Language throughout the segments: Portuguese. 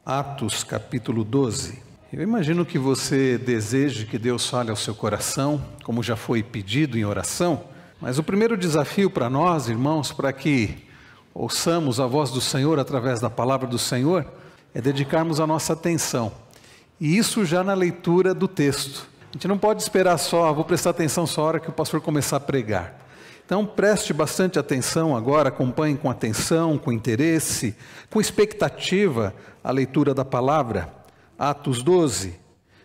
Atos capítulo 12. Eu imagino que você deseje que Deus fale ao seu coração, como já foi pedido em oração, mas o primeiro desafio para nós, irmãos, para que ouçamos a voz do Senhor através da palavra do Senhor, é dedicarmos a nossa atenção. E isso já na leitura do texto. A gente não pode esperar só, vou prestar atenção só a hora que o pastor começar a pregar. Então preste bastante atenção agora, acompanhe com atenção, com interesse, com expectativa a leitura da palavra. Atos 12,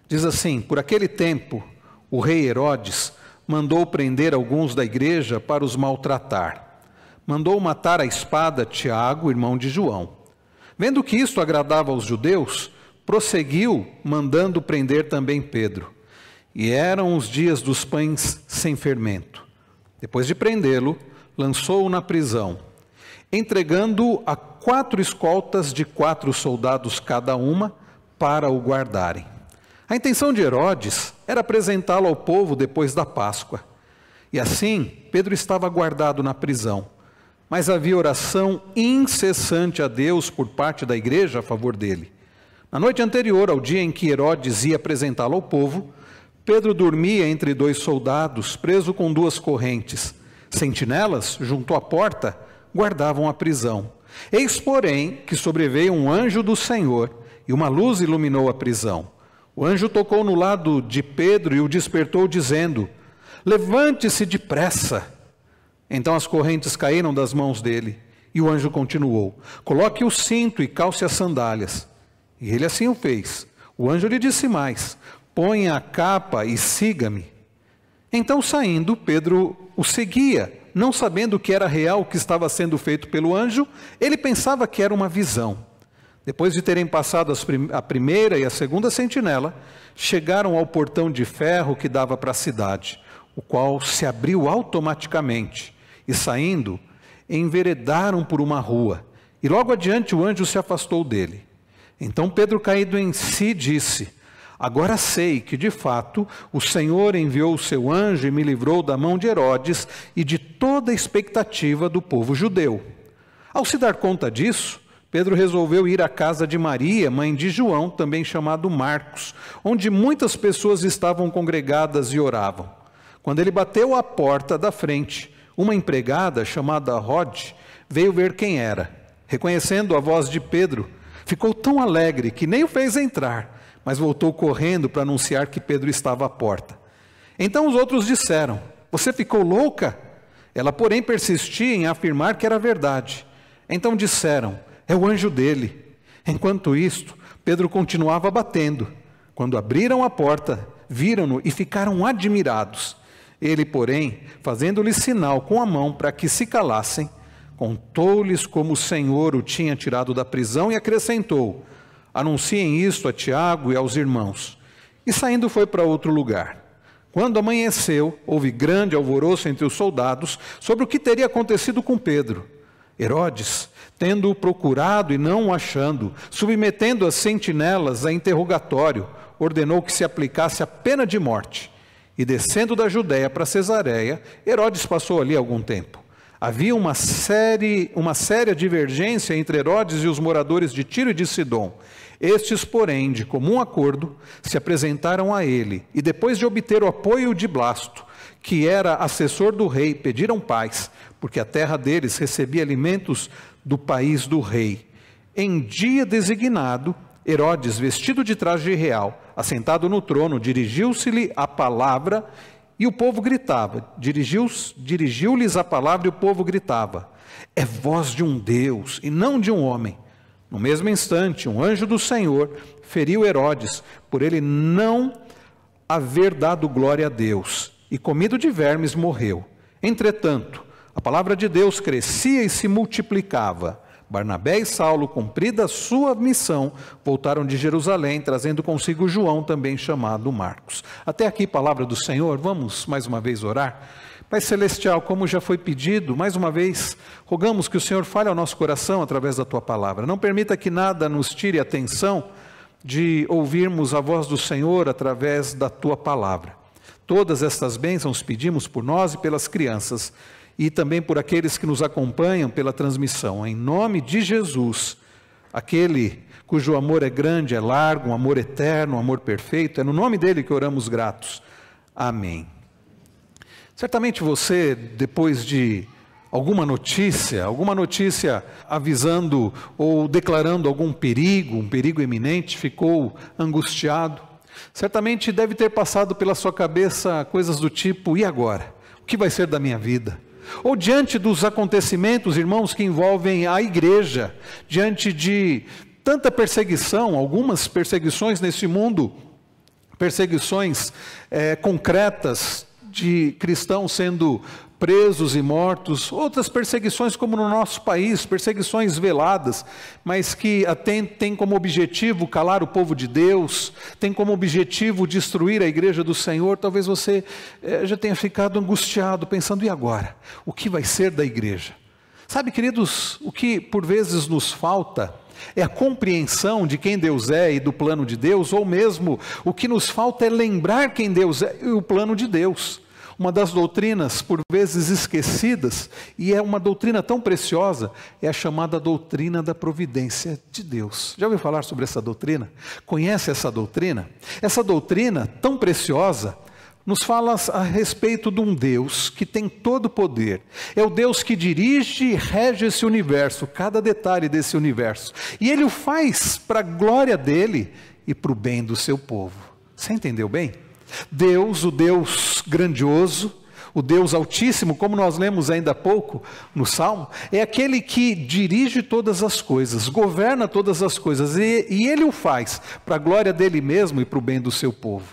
diz assim: por aquele tempo o rei Herodes mandou prender alguns da igreja para os maltratar. Mandou matar à espada Tiago, irmão de João. Vendo que isto agradava aos judeus, prosseguiu mandando prender também Pedro. E eram os dias dos pães sem fermento. Depois de prendê-lo, lançou-o na prisão, entregando-o a 4 escoltas de 4 soldados cada uma para o guardarem. A intenção de Herodes era apresentá-lo ao povo depois da Páscoa. E assim, Pedro estava guardado na prisão, mas havia oração incessante a Deus por parte da igreja a favor dele. Na noite anterior ao dia em que Herodes ia apresentá-lo ao povo, Pedro dormia entre 2 soldados, preso com 2 correntes. Sentinelas, junto à porta, guardavam a prisão. Eis, porém, que sobreveio um anjo do Senhor, e uma luz iluminou a prisão. O anjo tocou no lado de Pedro e o despertou, dizendo: levante-se depressa. Então as correntes caíram das mãos dele, e o anjo continuou: coloque o cinto e calce as sandálias. E ele assim o fez. O anjo lhe disse mais: ponha a capa e siga-me. Então, saindo, Pedro o seguia, não sabendo que era real o que estava sendo feito pelo anjo. Ele pensava que era uma visão. Depois de terem passado a primeira e a segunda sentinela, chegaram ao portão de ferro que dava para a cidade, o qual se abriu automaticamente, e saindo, enveredaram por uma rua, e logo adiante o anjo se afastou dele. Então Pedro, caído em si, disse: agora sei que, de fato, o Senhor enviou o seu anjo e me livrou da mão de Herodes e de toda a expectativa do povo judeu. Ao se dar conta disso, Pedro resolveu ir à casa de Maria, mãe de João, também chamado Marcos, onde muitas pessoas estavam congregadas e oravam. Quando ele bateu à porta da frente, uma empregada chamada Rode veio ver quem era. Reconhecendo a voz de Pedro, ficou tão alegre que nem o fez entrar, mas voltou correndo para anunciar que Pedro estava à porta. Então os outros disseram: você ficou louca? Ela, porém, persistia em afirmar que era verdade. Então disseram: é o anjo dele. Enquanto isto, Pedro continuava batendo. Quando abriram a porta, viram-no e ficaram admirados. Ele, porém, fazendo-lhes sinal com a mão para que se calassem, contou-lhes como o Senhor o tinha tirado da prisão e acrescentou: anunciem isto a Tiago e aos irmãos. E saindo foi para outro lugar. Quando amanheceu, houve grande alvoroço entre os soldados sobre o que teria acontecido com Pedro. Herodes, tendo-o procurado e não o achando, submetendo as sentinelas a interrogatório, ordenou que se aplicasse a pena de morte. E descendo da Judéia para Cesareia, Herodes passou ali algum tempo. Havia uma séria divergência entre Herodes e os moradores de Tiro e de Sidom. Estes, porém, de comum acordo, se apresentaram a ele, e depois de obter o apoio de Blasto, que era assessor do rei, pediram paz, porque a terra deles recebia alimentos do país do rei. Em dia designado, Herodes, vestido de traje real, assentado no trono, dirigiu-se-lhe a palavra, e o povo gritava. Dirigiu-lhes a palavra e o povo gritava: é voz de um Deus e não de um homem. No mesmo instante, um anjo do Senhor feriu Herodes, por ele não haver dado glória a Deus, e comido de vermes morreu. Entretanto, a palavra de Deus crescia e se multiplicava. Barnabé e Saulo, cumprida a sua missão, voltaram de Jerusalém, trazendo consigo João, também chamado Marcos. Até aqui, palavra do Senhor. Vamos mais uma vez orar. Pai Celestial, como já foi pedido, mais uma vez, rogamos que o Senhor fale ao nosso coração através da Tua palavra. Não permita que nada nos tire a atenção de ouvirmos a voz do Senhor através da Tua palavra. Todas estas bênçãos pedimos por nós e pelas crianças, e também por aqueles que nos acompanham pela transmissão. Em nome de Jesus, aquele cujo amor é grande, é largo, um amor eterno, um amor perfeito. É no nome dele que oramos gratos. Amém. Certamente você, depois de alguma notícia avisando ou declarando algum perigo, um perigo iminente, ficou angustiado. Certamente deve ter passado pela sua cabeça coisas do tipo: e agora? O que vai ser da minha vida? Ou diante dos acontecimentos, irmãos, que envolvem a igreja, diante de tanta perseguição, algumas perseguições nesse mundo, perseguições concretas de cristãos sendo presos e mortos, outras perseguições como no nosso país, perseguições veladas, mas que têm como objetivo calar o povo de Deus, tem como objetivo destruir a igreja do Senhor. Talvez você já tenha ficado angustiado, pensando: e agora? O que vai ser da igreja? Sabe, queridos, o que por vezes nos falta é a compreensão de quem Deus é e do plano de Deus, ou mesmo o que nos falta é lembrar quem Deus é e o plano de Deus. Uma das doutrinas por vezes esquecidas, e é uma doutrina tão preciosa, é a chamada doutrina da providência de Deus. Já ouviu falar sobre essa doutrina? Conhece essa doutrina? Essa doutrina tão preciosa nos fala a respeito de um Deus que tem todo o poder. É o Deus que dirige e rege esse universo, cada detalhe desse universo. E Ele o faz para a glória dEle e para o bem do seu povo. Você entendeu bem? Deus, o Deus grandioso, o Deus altíssimo, como nós lemos ainda há pouco no Salmo, é aquele que dirige todas as coisas, governa todas as coisas, e Ele o faz para a glória dEle mesmo e para o bem do seu povo.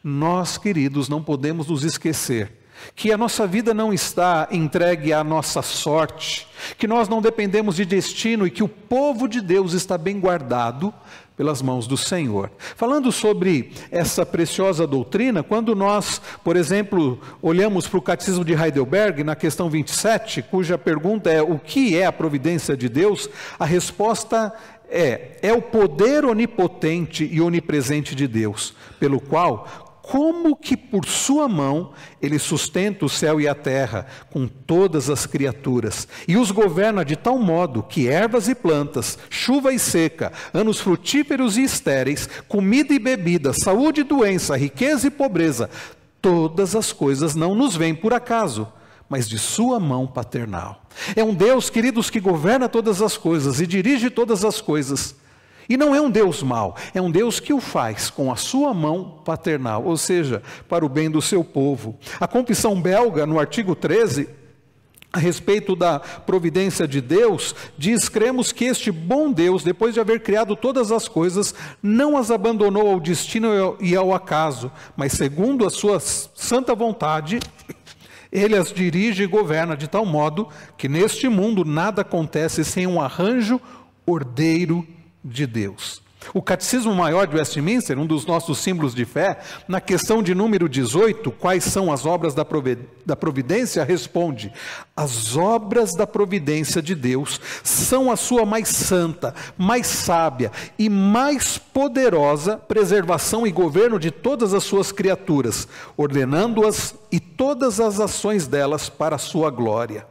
Nós, queridos, não podemos nos esquecer que a nossa vida não está entregue à nossa sorte, que nós não dependemos de destino e que o povo de Deus está bem guardado pelas mãos do Senhor. Falando sobre essa preciosa doutrina, quando nós, por exemplo, olhamos para o Catecismo de Heidelberg, na questão 27, cuja pergunta é: o que é a providência de Deus? A resposta é o poder onipotente e onipresente de Deus, pelo qual, como que por sua mão, Ele sustenta o céu e a terra com todas as criaturas, e os governa de tal modo que ervas e plantas, chuva e seca, anos frutíferos e estéreis, comida e bebida, saúde e doença, riqueza e pobreza, todas as coisas não nos vêm por acaso, mas de sua mão paternal. É um Deus, queridos, que governa todas as coisas e dirige todas as coisas. E não é um Deus mau, é um Deus que o faz com a sua mão paternal, ou seja, para o bem do seu povo. A Confissão Belga, no artigo 13, a respeito da providência de Deus, diz: cremos que este bom Deus, depois de haver criado todas as coisas, não as abandonou ao destino e ao acaso, mas segundo a sua santa vontade, Ele as dirige e governa de tal modo que neste mundo nada acontece sem um arranjo ordeiro de Deus. O Catecismo Maior de Westminster, um dos nossos símbolos de fé, na questão de número 18, quais são as obras da providência, responde: as obras da providência de Deus são a sua mais santa, mais sábia e mais poderosa preservação e governo de todas as suas criaturas, ordenando-as e todas as ações delas para a sua glória.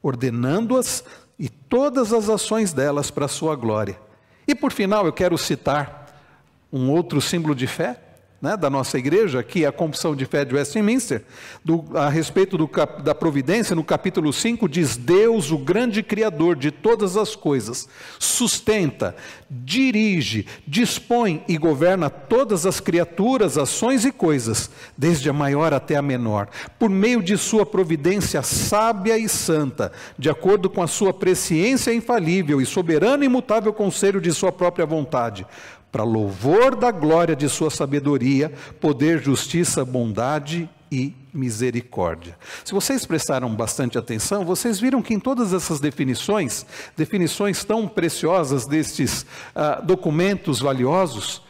Ordenando-as e todas as ações delas para a sua glória. E por final eu quero citar um outro símbolo de fé, da nossa igreja, que é a Confissão de Fé de Westminster, a respeito da providência. No capítulo 5 diz: Deus, o grande Criador de todas as coisas, sustenta, dirige, dispõe e governa todas as criaturas, ações e coisas, desde a maior até a menor, por meio de sua providência sábia e santa, de acordo com a sua presciência infalível e soberano e imutável conselho de sua própria vontade, para louvor da glória de sua sabedoria, poder, justiça, bondade e misericórdia. Se vocês prestaram bastante atenção, vocês viram que em todas essas definições tão preciosas destes documentos valiosos,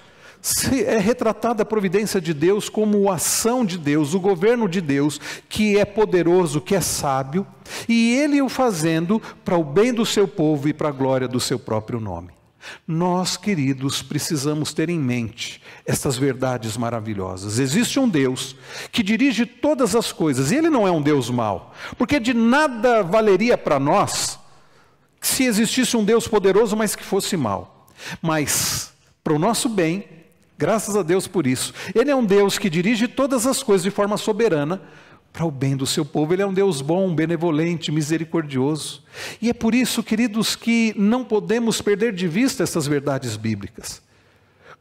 é retratada a providência de Deus como a ação de Deus, o governo de Deus, que é poderoso, que é sábio, e Ele o fazendo para o bem do seu povo e para a glória do seu próprio nome. Nós, queridos, precisamos ter em mente estas verdades maravilhosas. Existe um Deus que dirige todas as coisas, e Ele não é um Deus mau, porque de nada valeria para nós se existisse um Deus poderoso, mas que fosse mau. Mas, para o nosso bem, graças a Deus por isso, Ele é um Deus que dirige todas as coisas de forma soberana, para o bem do seu povo. Ele é um Deus bom, benevolente, misericordioso. E é por isso, queridos, que não podemos perder de vista essas verdades bíblicas.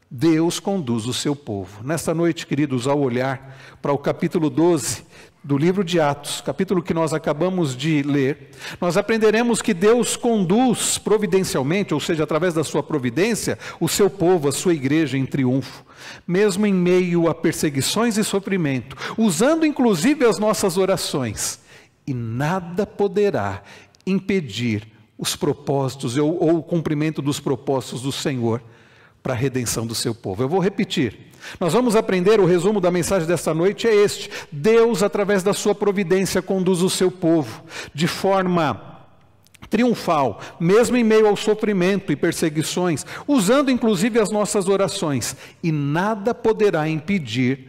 Deus conduz o seu povo. Nesta noite, queridos, ao olhar para o capítulo 12 do livro de Atos, capítulo que nós acabamos de ler, nós aprenderemos que Deus conduz providencialmente, ou seja, através da sua providência, o seu povo, a sua igreja em triunfo, mesmo em meio a perseguições e sofrimento, usando inclusive as nossas orações, e nada poderá impedir os propósitos ou o cumprimento dos propósitos do Senhor para a redenção do seu povo. Eu vou repetir. Nós vamos aprender, o resumo da mensagem desta noite é este: Deus, através da sua providência, conduz o seu povo de forma triunfal, mesmo em meio ao sofrimento e perseguições, usando inclusive as nossas orações, e nada poderá impedir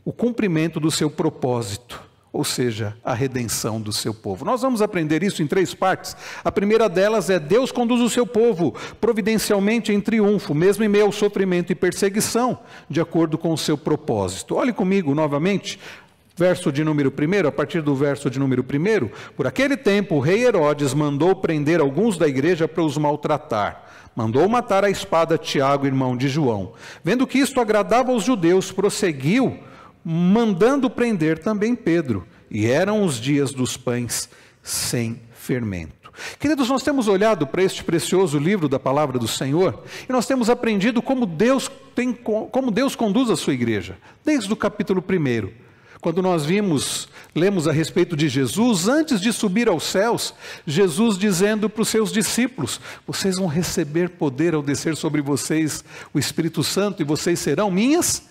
o cumprimento do seu propósito, ou seja, a redenção do seu povo. Nós vamos aprender isso em 3 partes. A primeira delas é: Deus conduz o seu povo providencialmente em triunfo, mesmo em meio ao sofrimento e perseguição, de acordo com o seu propósito. Olhe comigo novamente, verso de número 1, a partir do verso de número 1. Por aquele tempo, o rei Herodes mandou prender alguns da igreja para os maltratar. Mandou matar à espada Tiago, irmão de João. Vendo que isto agradava aos judeus, prosseguiu, mandando prender também Pedro. E eram os dias dos pães sem fermento. Queridos, nós temos olhado para este precioso livro da palavra do Senhor, e nós temos aprendido como Deus conduz a sua igreja, desde o capítulo 1. Quando nós lemos a respeito de Jesus, antes de subir aos céus, Jesus dizendo para os seus discípulos: vocês vão receber poder ao descer sobre vocês o Espírito Santo, e vocês serão minhas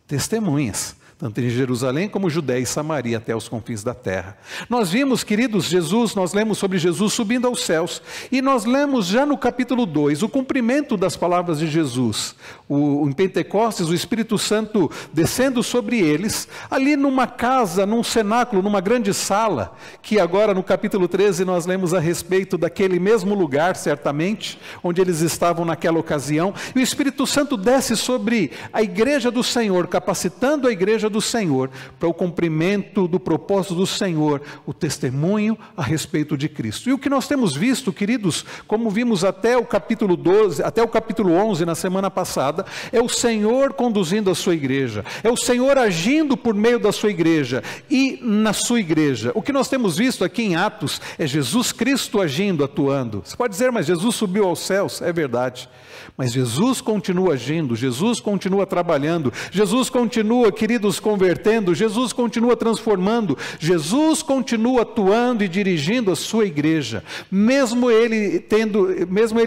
testemunhas, tanto em Jerusalém como Judéia e Samaria, até os confins da terra. Nós vimos, queridos, nós lemos sobre Jesus subindo aos céus, e nós lemos já no capítulo 2, o cumprimento das palavras de Jesus, em Pentecostes, o Espírito Santo descendo sobre eles, ali numa casa, num cenáculo, numa grande sala, que agora no capítulo 13 nós lemos a respeito daquele mesmo lugar, certamente, onde eles estavam naquela ocasião, e o Espírito Santo desce sobre a igreja do Senhor, capacitando a igreja do Senhor para o cumprimento do propósito do Senhor, o testemunho a respeito de Cristo. E o que nós temos visto, queridos, como vimos até o capítulo 12, até o capítulo 11 na semana passada, é o Senhor conduzindo a sua igreja, é o Senhor agindo por meio da sua igreja e na sua igreja. O que nós temos visto aqui em Atos é Jesus Cristo agindo, atuando. Você pode dizer: mas Jesus subiu aos céus. É verdade, mas Jesus continua agindo, Jesus continua trabalhando, Jesus continua, queridos, convertendo, Jesus continua transformando, Jesus continua atuando e dirigindo a sua igreja, mesmo ele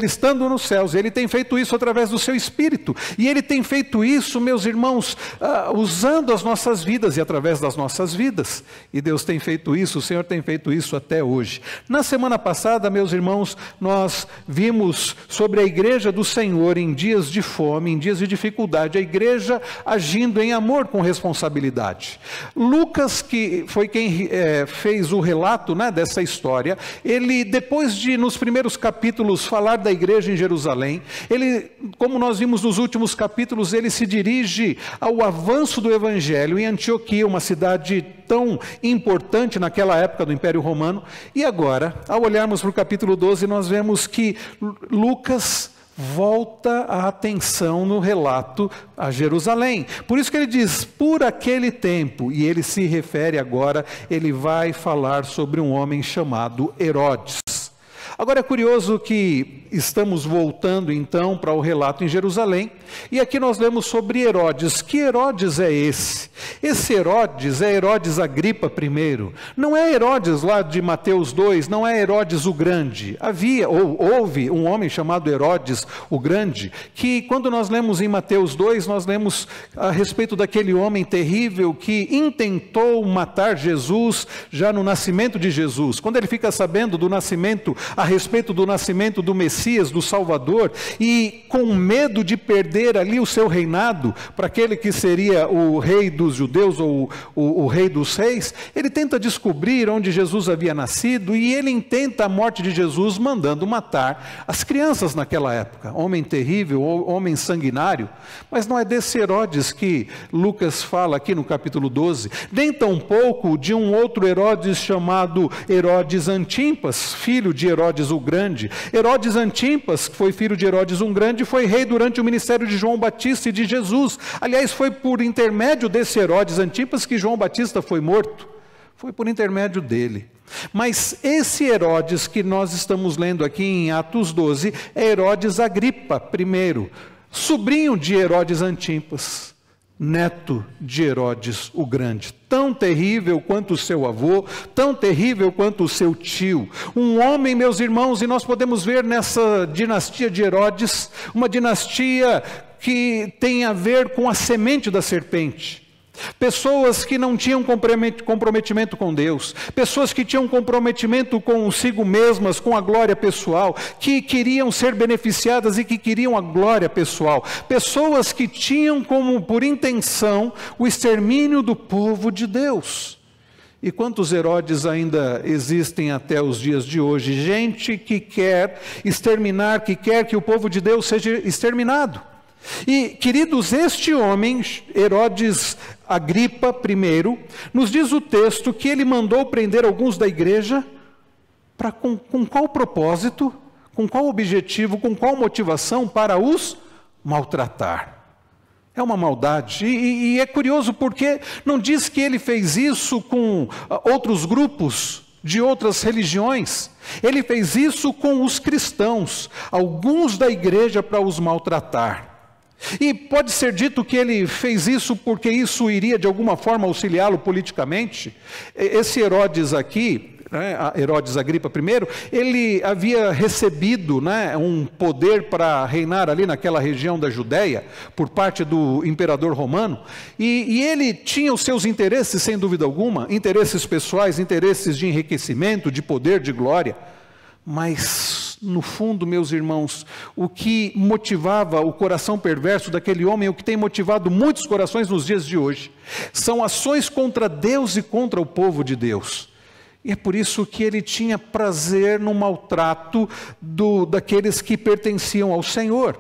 estando nos céus. Ele tem feito isso através do seu Espírito, e Ele tem feito isso, meus irmãos, usando as nossas vidas e através das nossas vidas, e Deus tem feito isso, o Senhor tem feito isso até hoje. Na semana passada, meus irmãos, nós vimos sobre a igreja do Senhor em dias de fome, em dias de dificuldade, a igreja agindo em amor com responsabilidade. Lucas, que foi quem fez o relato, né, dessa história, ele, depois de nos primeiros capítulos falar da igreja em Jerusalém, ele, como nós vimos nos últimos capítulos, ele se dirige ao avanço do evangelho em Antioquia, uma cidade tão importante naquela época do Império Romano. E agora, ao olharmos para o capítulo 12, nós vemos que Lucas volta a atenção no relato a Jerusalém. Por isso que ele diz: por aquele tempo, e ele se refere agora, ele vai falar sobre um homem chamado Herodes. Agora é curioso que estamos voltando então para o relato em Jerusalém, e aqui nós lemos sobre Herodes. Que Herodes é esse? Esse Herodes é Herodes Agripa I. Não é Herodes lá de Mateus 2, não é Herodes o Grande. Houve um homem chamado Herodes o Grande, que quando nós lemos em Mateus 2, nós lemos a respeito daquele homem terrível que intentou matar Jesus já no nascimento de Jesus. Quando ele fica sabendo do nascimento a respeito do nascimento do Messias, do Salvador, e com medo de perder ali o seu reinado, para aquele que seria o rei dos judeus, ou o rei dos reis, ele tenta descobrir onde Jesus havia nascido, e ele intenta a morte de Jesus mandando matar as crianças naquela época. Homem terrível, homem sanguinário. Mas não é desse Herodes que Lucas fala aqui no capítulo 12, nem tampouco de um outro Herodes chamado Herodes Antipas, filho de Herodes o Grande. Herodes Antipas, que foi filho de Herodes o Grande, foi rei durante o ministério de João Batista e de Jesus. Aliás, foi por intermédio desse Herodes Antipas que João Batista foi morto. Foi por intermédio dele. Mas esse Herodes que nós estamos lendo aqui em Atos 12 é Herodes Agripa I, sobrinho de Herodes Antipas, neto de Herodes o Grande, tão terrível quanto o seu avô, tão terrível quanto o seu tio. Um homem, meus irmãos, e nós podemos ver nessa dinastia de Herodes, uma dinastia que tem a ver com a semente da serpente. Pessoas que não tinham comprometimento com Deus, pessoas que tinham comprometimento consigo mesmas, com a glória pessoal, que queriam ser beneficiadas e que queriam a glória pessoal, pessoas que tinham como por intenção o extermínio do povo de Deus. E quantos Herodes ainda existem até os dias de hoje? Gente que quer exterminar, que quer que o povo de Deus seja exterminado. E, queridos, este homem, Herodes Agripa I, nos diz o texto que ele mandou prender alguns da igreja, com qual propósito, com qual objetivo, com qual motivação? Para os maltratar. É uma maldade, e é curioso porque não diz que ele fez isso com outros grupos de outras religiões. Ele fez isso com os cristãos, alguns da igreja, para os maltratar. E pode ser dito que ele fez isso porque isso iria de alguma forma auxiliá-lo politicamente. Esse Herodes aqui, Herodes Agripa I, ele havia recebido um poder para reinar ali naquela região da Judéia, por parte do imperador romano, e ele tinha os seus interesses, sem dúvida alguma, interesses pessoais, interesses de enriquecimento, de poder, de glória. Mas, no fundo, meus irmãos, o que motivava o coração perverso daquele homem, o que tem motivado muitos corações nos dias de hoje, são ações contra Deus e contra o povo de Deus. E é por isso que ele tinha prazer no maltrato daqueles que pertenciam ao Senhor.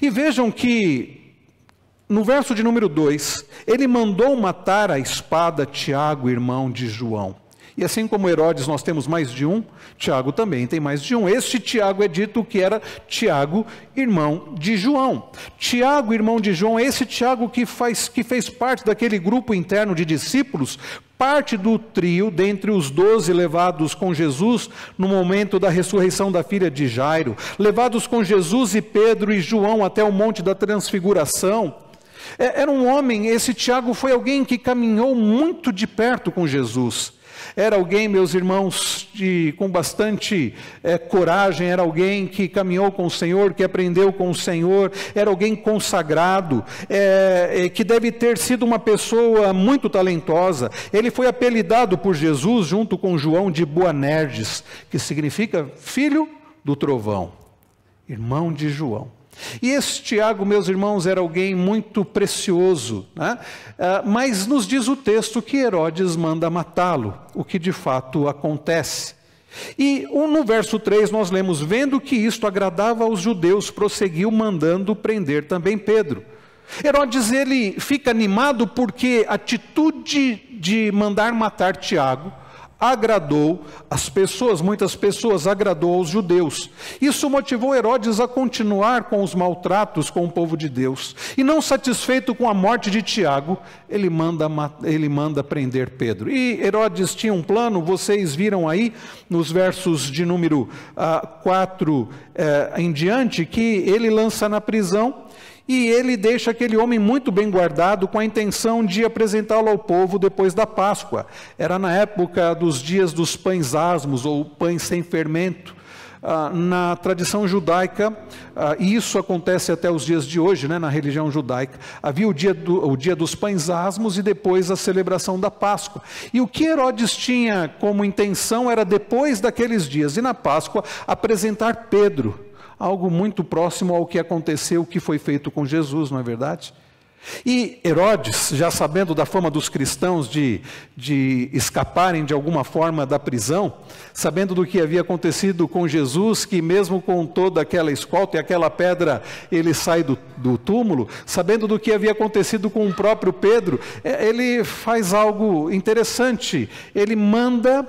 E vejam que, no verso de número 2, ele mandou matar a espada Tiago, irmão de João. E assim como Herodes nós temos mais de um, Tiago também tem mais de um. Este Tiago é dito que era Tiago, irmão de João. Tiago, irmão de João, é esse Tiago que fez parte daquele grupo interno de discípulos, parte do trio dentre os 12 levados com Jesus no momento da ressurreição da filha de Jairo, levados com Jesus e Pedro e João até o Monte da Transfiguração. Era um homem, esse Tiago foi alguém que caminhou muito de perto com Jesus. Era alguém, meus irmãos, com bastante coragem, era alguém que caminhou com o Senhor, que aprendeu com o Senhor, era alguém consagrado, que deve ter sido uma pessoa muito talentosa. Ele foi apelidado por Jesus, junto com João, de Boanerges, que significa filho do trovão, irmão de João. E esse Tiago, meus irmãos, era alguém muito precioso, mas nos diz o texto que Herodes manda matá-lo, o que de fato acontece. E no verso 3 nós lemos: vendo que isto agradava aos judeus, prosseguiu mandando prender também Pedro. Herodes, ele fica animado porque a atitude de mandar matar Tiago agradou as pessoas, muitas pessoas, agradou aos judeus. Isso motivou Herodes a continuar com os maltratos com o povo de Deus. E não satisfeito com a morte de Tiago, ele manda prender Pedro. E Herodes tinha um plano, vocês viram aí nos versos de número 4 em diante, que ele lança na prisão. E ele deixa aquele homem muito bem guardado com a intenção de apresentá-lo ao povo depois da Páscoa. Era na época dos dias dos pães asmos ou pães sem fermento. na tradição judaica, e isso acontece até os dias de hoje, na religião judaica, havia o dia dos pães asmos e depois a celebração da Páscoa. E o que Herodes tinha como intenção era, depois daqueles dias e na Páscoa, apresentar Pedro, algo muito próximo ao que aconteceu, que foi feito com Jesus, não é verdade? E Herodes, já sabendo da fama dos cristãos de escaparem de alguma forma da prisão, sabendo do que havia acontecido com Jesus, que mesmo com toda aquela escolta e aquela pedra, ele sai do túmulo, sabendo do que havia acontecido com o próprio Pedro, ele faz algo interessante. Ele manda,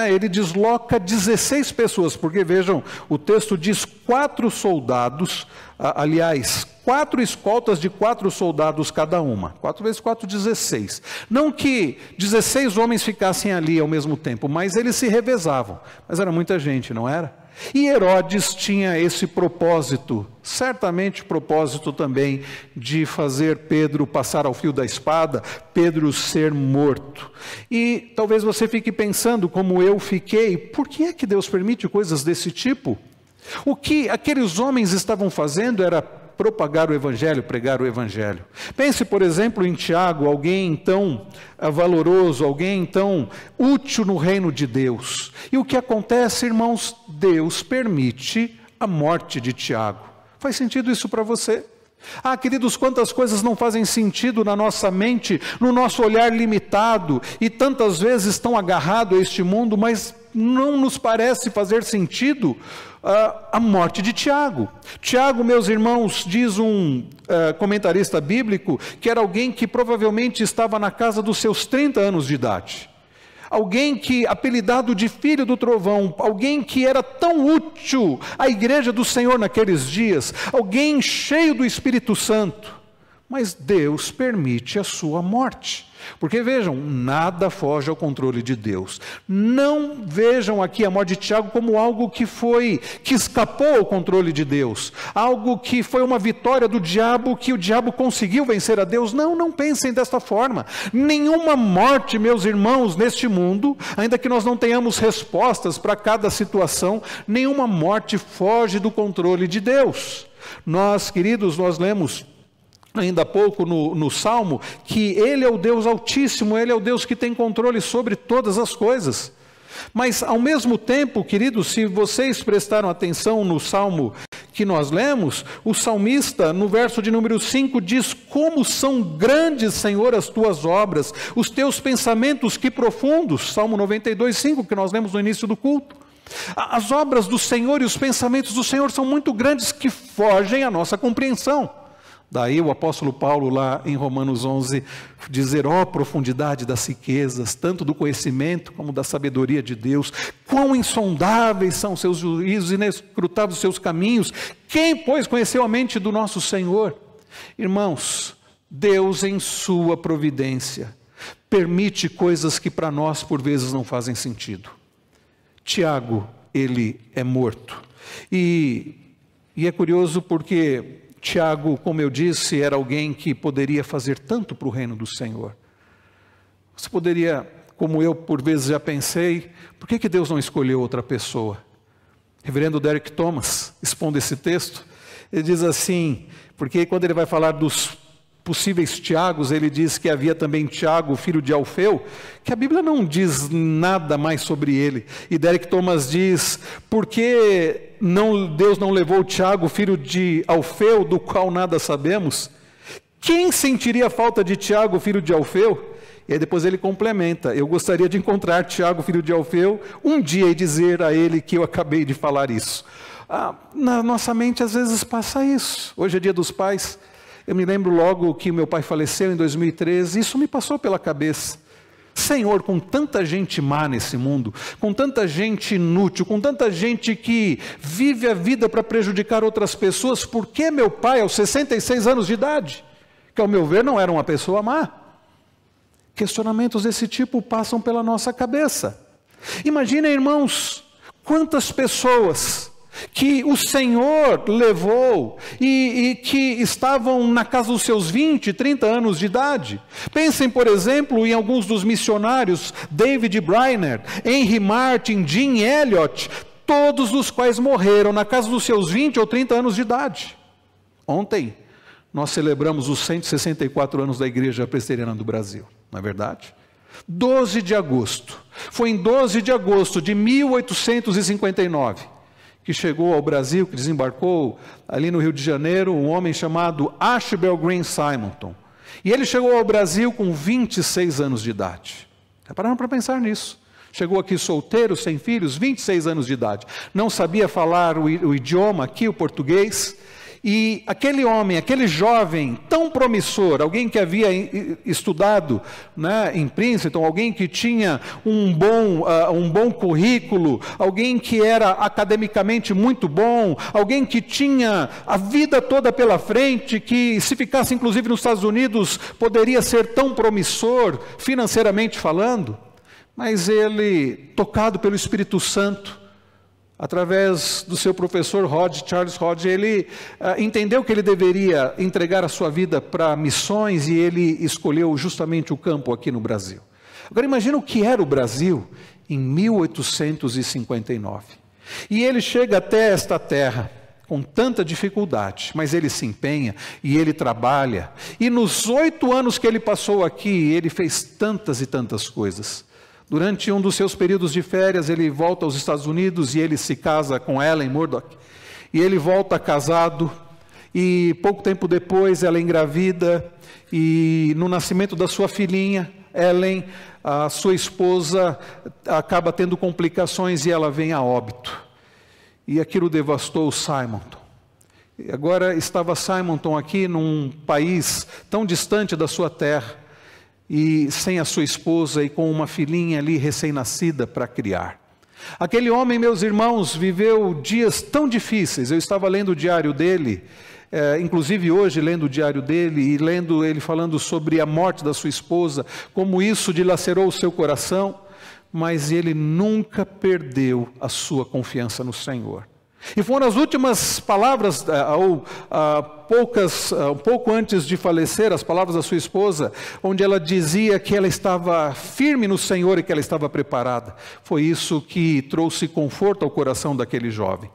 ele desloca 16 pessoas, porque vejam, o texto diz 4 soldados, aliás, 4 escoltas de 4 soldados cada uma. 4 vezes 4, 16. Não que 16 homens ficassem ali ao mesmo tempo, mas eles se revezavam. Mas era muita gente, não era? E Herodes tinha esse propósito, certamente propósito também, de fazer Pedro passar ao fio da espada, Pedro ser morto. E talvez você fique pensando, como eu fiquei, por que é que Deus permite coisas desse tipo? O que aqueles homens estavam fazendo era propagar o Evangelho, pregar o Evangelho. Pense, por exemplo, em Tiago, alguém tão valoroso, alguém tão útil no reino de Deus. E o que acontece, irmãos? Deus permite a morte de Tiago. Faz sentido isso para você? Queridos, quantas coisas não fazem sentido na nossa mente, no nosso olhar limitado, e tantas vezes estão agarrados a este mundo, mas não nos parece fazer sentido a morte de Tiago. Tiago, meus irmãos, diz um comentarista bíblico, que era alguém que provavelmente estava na casa dos seus 30 anos de idade. Alguém que, apelidado de filho do trovão, alguém que era tão útil à igreja do Senhor naqueles dias, alguém cheio do Espírito Santo, mas Deus permite a sua morte. Porque vejam, nada foge ao controle de Deus. Não vejam aqui a morte de Tiago como algo que escapou ao controle de Deus, algo que foi uma vitória do diabo, que o diabo conseguiu vencer a Deus. Não pensem desta forma. Nenhuma morte, meus irmãos, neste mundo, ainda que nós não tenhamos respostas para cada situação, nenhuma morte foge do controle de Deus. Nós, queridos, nós lemos ainda há pouco no Salmo, que Ele é o Deus Altíssimo, Ele é o Deus que tem controle sobre todas as coisas. Mas ao mesmo tempo, queridos, se vocês prestaram atenção no Salmo que nós lemos, o salmista, no verso de número 5, diz: como são grandes, Senhor, as tuas obras, os teus pensamentos que profundos. Salmo 92, 5, que nós lemos no início do culto. As obras do Senhor e os pensamentos do Senhor são muito grandes, que fogem à nossa compreensão. Daí o apóstolo Paulo, lá em Romanos 11, dizer: profundidade das riquezas, tanto do conhecimento como da sabedoria de Deus, quão insondáveis são os seus juízos, inescrutáveis os seus caminhos, quem, pois, conheceu a mente do nosso Senhor? Irmãos, Deus, em sua providência, permite coisas que para nós por vezes não fazem sentido. Tiago, ele é morto, e é curioso porque Tiago, como eu disse, era alguém que poderia fazer tanto para o reino do Senhor. Você poderia, como eu por vezes já pensei, por que Deus não escolheu outra pessoa? Reverendo Derek Thomas, expondo esse texto, ele diz assim, porque quando ele vai falar dos possíveis Tiagos, ele diz que havia também Tiago, filho de Alfeu, que a Bíblia não diz nada mais sobre ele. E Derek Thomas diz: por que Deus não levou Tiago, filho de Alfeu, do qual nada sabemos? Quem sentiria falta de Tiago, filho de Alfeu? E aí depois ele complementa: eu gostaria de encontrar Tiago, filho de Alfeu, um dia e dizer a ele que eu acabei de falar isso. Na nossa mente às vezes passa isso. Hoje é dia dos pais. Eu me lembro logo que meu pai faleceu em 2013, isso me passou pela cabeça. Senhor, com tanta gente má nesse mundo, com tanta gente inútil, com tanta gente que vive a vida para prejudicar outras pessoas, por que meu pai, aos 66 anos de idade, que ao meu ver não era uma pessoa má? Questionamentos desse tipo passam pela nossa cabeça. Imaginem, irmãos, quantas pessoas que o Senhor levou e que estavam na casa dos seus 20, 30 anos de idade. Pensem, por exemplo, em alguns dos missionários, David Brainerd, Henry Martin, Jim Elliot, todos os quais morreram na casa dos seus 20 ou 30 anos de idade. Ontem nós celebramos os 164 anos da Igreja Presbiteriana do Brasil, não é verdade? 12 de agosto, foi em 12 de agosto de 1859, que chegou ao Brasil, que desembarcou ali no Rio de Janeiro, um homem chamado Archibald Green Simonton. E ele chegou ao Brasil com 26 anos de idade. Está parando para pensar nisso. Chegou aqui solteiro, sem filhos, 26 anos de idade. Não sabia falar o idioma aqui, o português. E aquele homem, aquele jovem tão promissor, alguém que havia estudado, né, em Princeton, alguém que tinha um bom currículo, alguém que era academicamente muito bom, alguém que tinha a vida toda pela frente, que se ficasse inclusive nos Estados Unidos, poderia ser tão promissor, financeiramente falando, mas ele, tocado pelo Espírito Santo, através do seu professor Charles Hodge, ele entendeu que ele deveria entregar a sua vida para missões e ele escolheu justamente o campo aqui no Brasil. Agora imagina o que era o Brasil em 1859. E ele chega até esta terra com tanta dificuldade, mas ele se empenha e ele trabalha. E nos 8 anos que ele passou aqui, ele fez tantas e tantas coisas. Durante um dos seus períodos de férias, ele volta aos Estados Unidos e ele se casa com Ellen Murdoch. E ele volta casado e pouco tempo depois ela engravida e no nascimento da sua filhinha, Ellen, a sua esposa, acaba tendo complicações e ela vem a óbito. E aquilo devastou o Simonton. E agora estava Simonton aqui num país tão distante da sua terra, e sem a sua esposa e com uma filhinha ali recém-nascida para criar. Aquele homem, meus irmãos, viveu dias tão difíceis. Eu estava lendo o diário dele, inclusive hoje lendo o diário dele, e lendo ele falando sobre a morte da sua esposa, como isso dilacerou o seu coração, mas ele nunca perdeu a sua confiança no Senhor. E foram as últimas palavras, um pouco antes de falecer, as palavras da sua esposa, onde ela dizia que ela estava firme no Senhor e que ela estava preparada. Foi isso que trouxe conforto ao coração daquele jovem.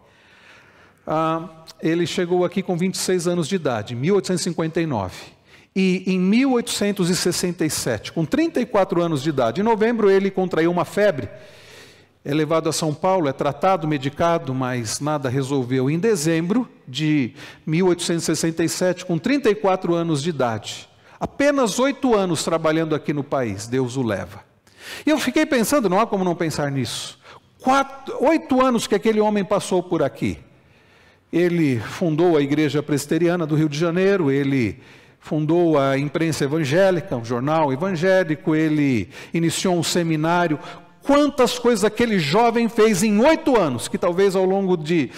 Ele chegou aqui com 26 anos de idade, em 1859. E em 1867, com 34 anos de idade, em novembro ele contraiu uma febre. É levado a São Paulo, é tratado, medicado, mas nada resolveu. Em dezembro de 1867, com 34 anos de idade, apenas 8 anos trabalhando aqui no país, Deus o leva. E eu fiquei pensando, não há como não pensar nisso. 8 anos que aquele homem passou por aqui. Ele fundou a Igreja Presbiteriana do Rio de Janeiro, ele fundou a imprensa evangélica, um jornal evangélico, ele iniciou um seminário. Quantas coisas aquele jovem fez em 8 anos, que talvez ao longo de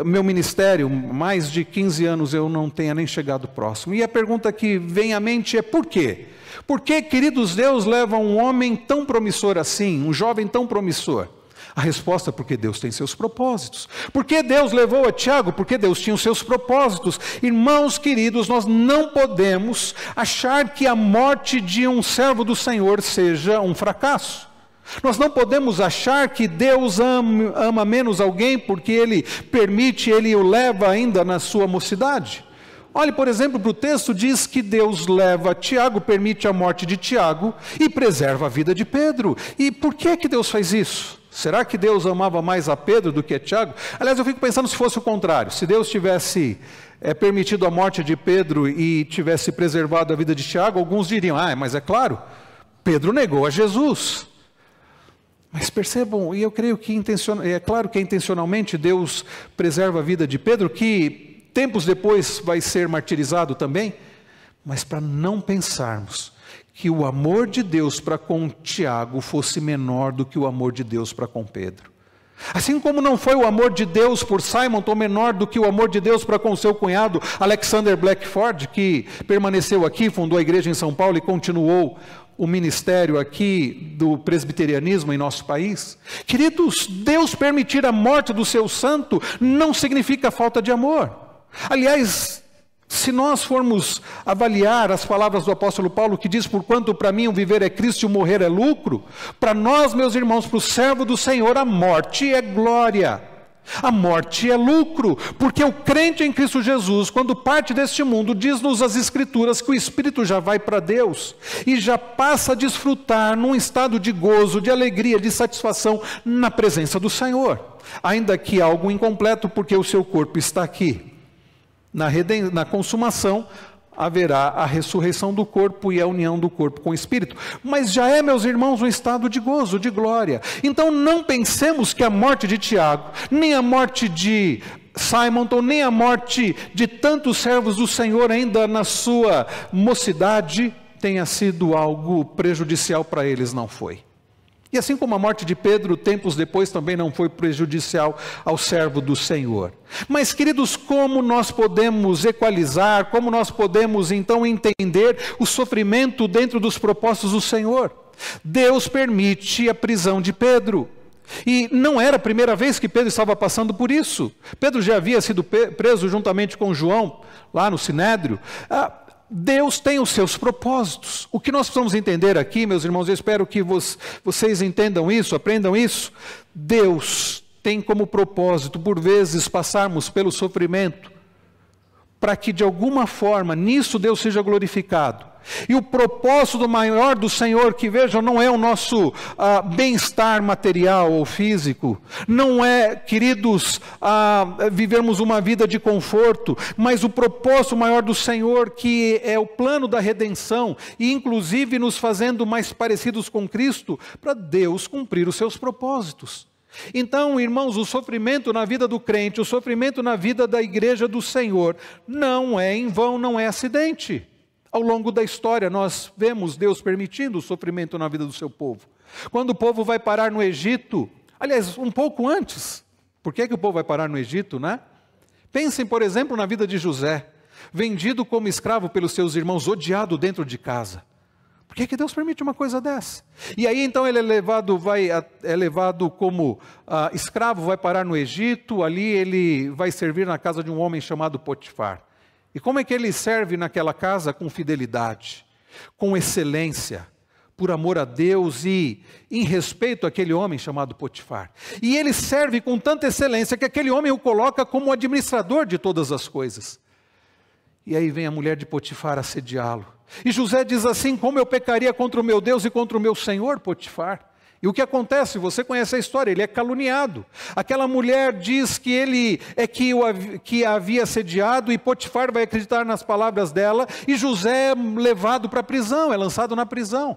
meu ministério, mais de 15 anos, eu não tenha nem chegado próximo. E a pergunta que vem à mente é por quê? Por que, queridos, Deus leva um homem tão promissor assim, um jovem tão promissor? A resposta é porque Deus tem seus propósitos. Por que Deus levou a Tiago? Porque Deus tinha os seus propósitos. Irmãos queridos, nós não podemos achar que a morte de um servo do Senhor seja um fracasso. Nós não podemos achar que Deus ama menos alguém porque Ele permite, Ele o leva ainda na sua mocidade. Olhe, por exemplo, para o texto, diz que Deus leva Tiago, permite a morte de Tiago e preserva a vida de Pedro. E por que Deus faz isso? Será que Deus amava mais a Pedro do que a Tiago? Aliás, eu fico pensando se fosse o contrário, se Deus tivesse permitido a morte de Pedro e tivesse preservado a vida de Tiago, alguns diriam, mas é claro, Pedro negou a Jesus. Mas percebam, e eu creio que é claro que intencionalmente Deus preserva a vida de Pedro, que tempos depois vai ser martirizado também, mas para não pensarmos que o amor de Deus para com Tiago fosse menor do que o amor de Deus para com Pedro. Assim como não foi o amor de Deus por Simonton menor do que o amor de Deus para com seu cunhado Alexander Blackford, que permaneceu aqui, fundou a igreja em São Paulo e continuou o ministério aqui do presbiterianismo em nosso país. Queridos, Deus permitir a morte do seu santo não significa falta de amor. Aliás, se nós formos avaliar as palavras do apóstolo Paulo, que diz, porquanto para mim o viver é Cristo e o morrer é lucro, para nós, meus irmãos, para o servo do Senhor, a morte é glória. A morte é lucro, porque o crente em Cristo Jesus, quando parte deste mundo, diz-nos as Escrituras que o espírito já vai para Deus e já passa a desfrutar num estado de gozo, de alegria, de satisfação na presença do Senhor. Ainda que algo incompleto, porque o seu corpo está aqui. Na consumação, haverá a ressurreição do corpo e a união do corpo com o espírito. Mas já é, meus irmãos, um estado de gozo, de glória. Então não pensemos que a morte de Tiago, nem a morte de Simonton, nem a morte de tantos servos do Senhor ainda na sua mocidade, tenha sido algo prejudicial para eles. Não foi. E assim como a morte de Pedro, tempos depois, também não foi prejudicial ao servo do Senhor. Mas, queridos, como nós podemos equalizar, como nós podemos, então, entender o sofrimento dentro dos propósitos do Senhor? Deus permite a prisão de Pedro. E não era a primeira vez que Pedro estava passando por isso. Pedro já havia sido preso juntamente com João, lá no Sinédrio. Deus tem os seus propósitos. O que nós precisamos entender aqui, meus irmãos, eu espero que vocês entendam isso, aprendam isso. Deus tem como propósito, por vezes, passarmos pelo sofrimento, para que de alguma forma nisso Deus seja glorificado. E o propósito maior do Senhor, que vejam, não é o nosso bem-estar material ou físico, não é, queridos, vivermos uma vida de conforto, mas o propósito maior do Senhor, que é o plano da redenção, e inclusive nos fazendo mais parecidos com Cristo, para Deus cumprir os seus propósitos. Então, irmãos, o sofrimento na vida do crente, o sofrimento na vida da igreja do Senhor, não é em vão, não é acidente. Ao longo da história, nós vemos Deus permitindo o sofrimento na vida do seu povo. Quando o povo vai parar no Egito, aliás, um pouco antes, por que o povo vai parar no Egito, né? Pensem, por exemplo, na vida de José, vendido como escravo pelos seus irmãos, odiado dentro de casa. Por que Deus permite uma coisa dessa? E aí então ele é levado como escravo, vai parar no Egito, ali ele vai servir na casa de um homem chamado Potifar. E como é que ele serve naquela casa? Com fidelidade, com excelência, por amor a Deus e em respeito àquele homem chamado Potifar. E ele serve com tanta excelência que aquele homem o coloca como administrador de todas as coisas. E aí vem a mulher de Potifar assediá-lo. E José diz assim: como eu pecaria contra o meu Deus e contra o meu senhor, Potifar? E o que acontece? Você conhece a história, ele é caluniado. Aquela mulher diz que ele é que a havia assediado, e Potifar vai acreditar nas palavras dela, e José é levado para a prisão, é lançado na prisão.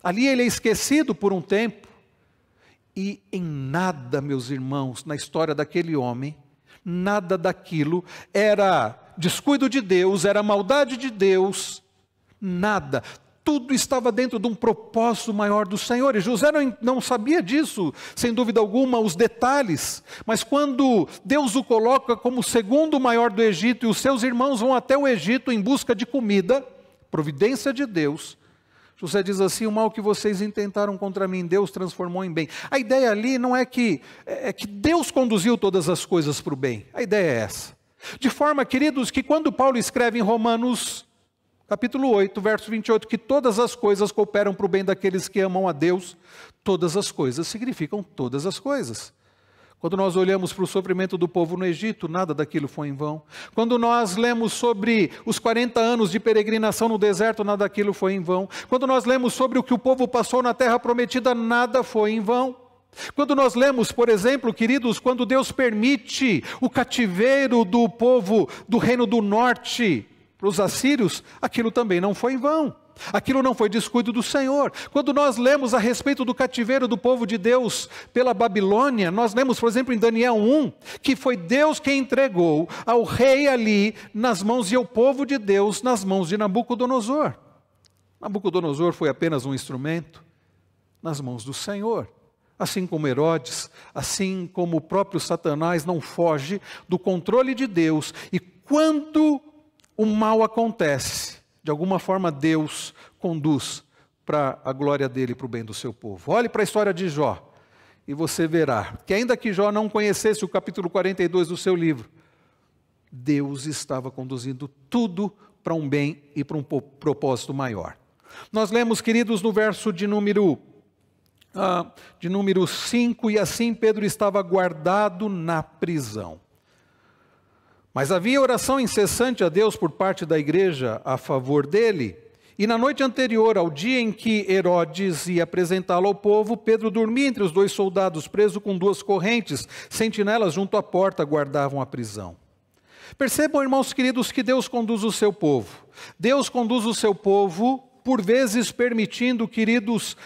Ali ele é esquecido por um tempo, e em nada, meus irmãos, na história daquele homem, nada daquilo era descuido de Deus, era maldade de Deus, nada. Tudo estava dentro de um propósito maior do Senhor, e José não sabia disso, sem dúvida alguma, os detalhes, mas quando Deus o coloca como o segundo maior do Egito, e os seus irmãos vão até o Egito em busca de comida, providência de Deus, José diz assim: o mal que vocês intentaram contra mim, Deus transformou em bem. A ideia ali não é que Deus conduziu todas as coisas para o bem, a ideia é essa. De forma, queridos, que quando Paulo escreve em Romanos, capítulo 8, verso 28, que todas as coisas cooperam para o bem daqueles que amam a Deus, todas as coisas significam todas as coisas. Quando nós olhamos para o sofrimento do povo no Egito, nada daquilo foi em vão. Quando nós lemos sobre os 40 anos de peregrinação no deserto, nada daquilo foi em vão. Quando nós lemos sobre o que o povo passou na terra prometida, nada foi em vão. Quando nós lemos, por exemplo, queridos, quando Deus permite o cativeiro do povo do reino do norte para os assírios, aquilo também não foi em vão. Aquilo não foi descuido do Senhor. Quando nós lemos a respeito do cativeiro do povo de Deus pela Babilônia, nós lemos, por exemplo, em Daniel 1, que foi Deus quem entregou ao rei ali nas mãos e ao povo de Deus nas mãos de Nabucodonosor. Nabucodonosor foi apenas um instrumento nas mãos do Senhor. Assim como Herodes, assim como o próprio Satanás não foge do controle de Deus. E quando o mal acontece, de alguma forma Deus conduz para a glória dele, para o bem do seu povo. Olhe para a história de Jó e você verá que ainda que Jó não conhecesse o capítulo 42 do seu livro, Deus estava conduzindo tudo para um bem e para um propósito maior. Nós lemos, queridos, no verso de número de número 5, e assim Pedro estava guardado na prisão. Mas havia oração incessante a Deus por parte da igreja a favor dele. E na noite anterior ao dia em que Herodes ia apresentá-lo ao povo, Pedro dormia entre os dois soldados, preso com 2 correntes. Sentinelas junto à porta guardavam a prisão. Percebam, irmãos queridos, que Deus conduz o seu povo. Deus conduz o seu povo, por vezes permitindo, queridos,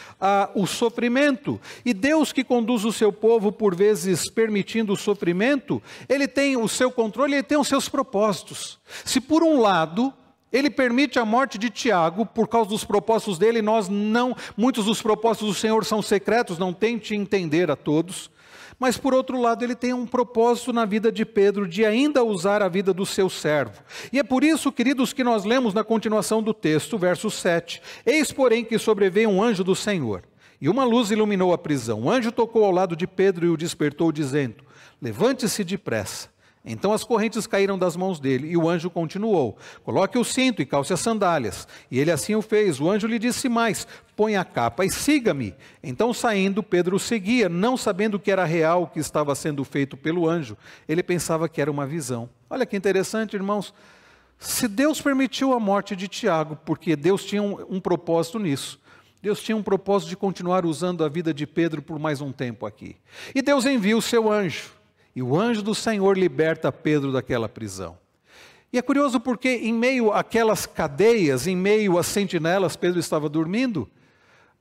o sofrimento. E Deus que conduz o seu povo, por vezes permitindo o sofrimento, Ele tem o seu controle, Ele tem os seus propósitos. Se por um lado Ele permite a morte de Tiago, por causa dos propósitos dele, muitos dos propósitos do Senhor são secretos, não tente entender a todos. Mas por outro lado, Ele tem um propósito na vida de Pedro, de ainda usar a vida do seu servo. E é por isso, queridos, que nós lemos na continuação do texto, verso 7. Eis, porém, que sobreveio um anjo do Senhor, e uma luz iluminou a prisão. O anjo tocou ao lado de Pedro e o despertou, dizendo: levante-se depressa. Então as correntes caíram das mãos dele, e o anjo continuou: coloque o cinto e calce as sandálias. E ele assim o fez. O anjo lhe disse mais: põe a capa e siga-me. Então, saindo, Pedro o seguia, não sabendo que era real o que estava sendo feito pelo anjo. Ele pensava que era uma visão. Olha que interessante, irmãos. Se Deus permitiu a morte de Tiago, porque Deus tinha um propósito nisso. Deus tinha um propósito de continuar usando a vida de Pedro por mais um tempo aqui. E Deus envia o seu anjo. E o anjo do Senhor liberta Pedro daquela prisão. E é curioso porque em meio àquelas cadeias, em meio às sentinelas, Pedro estava dormindo.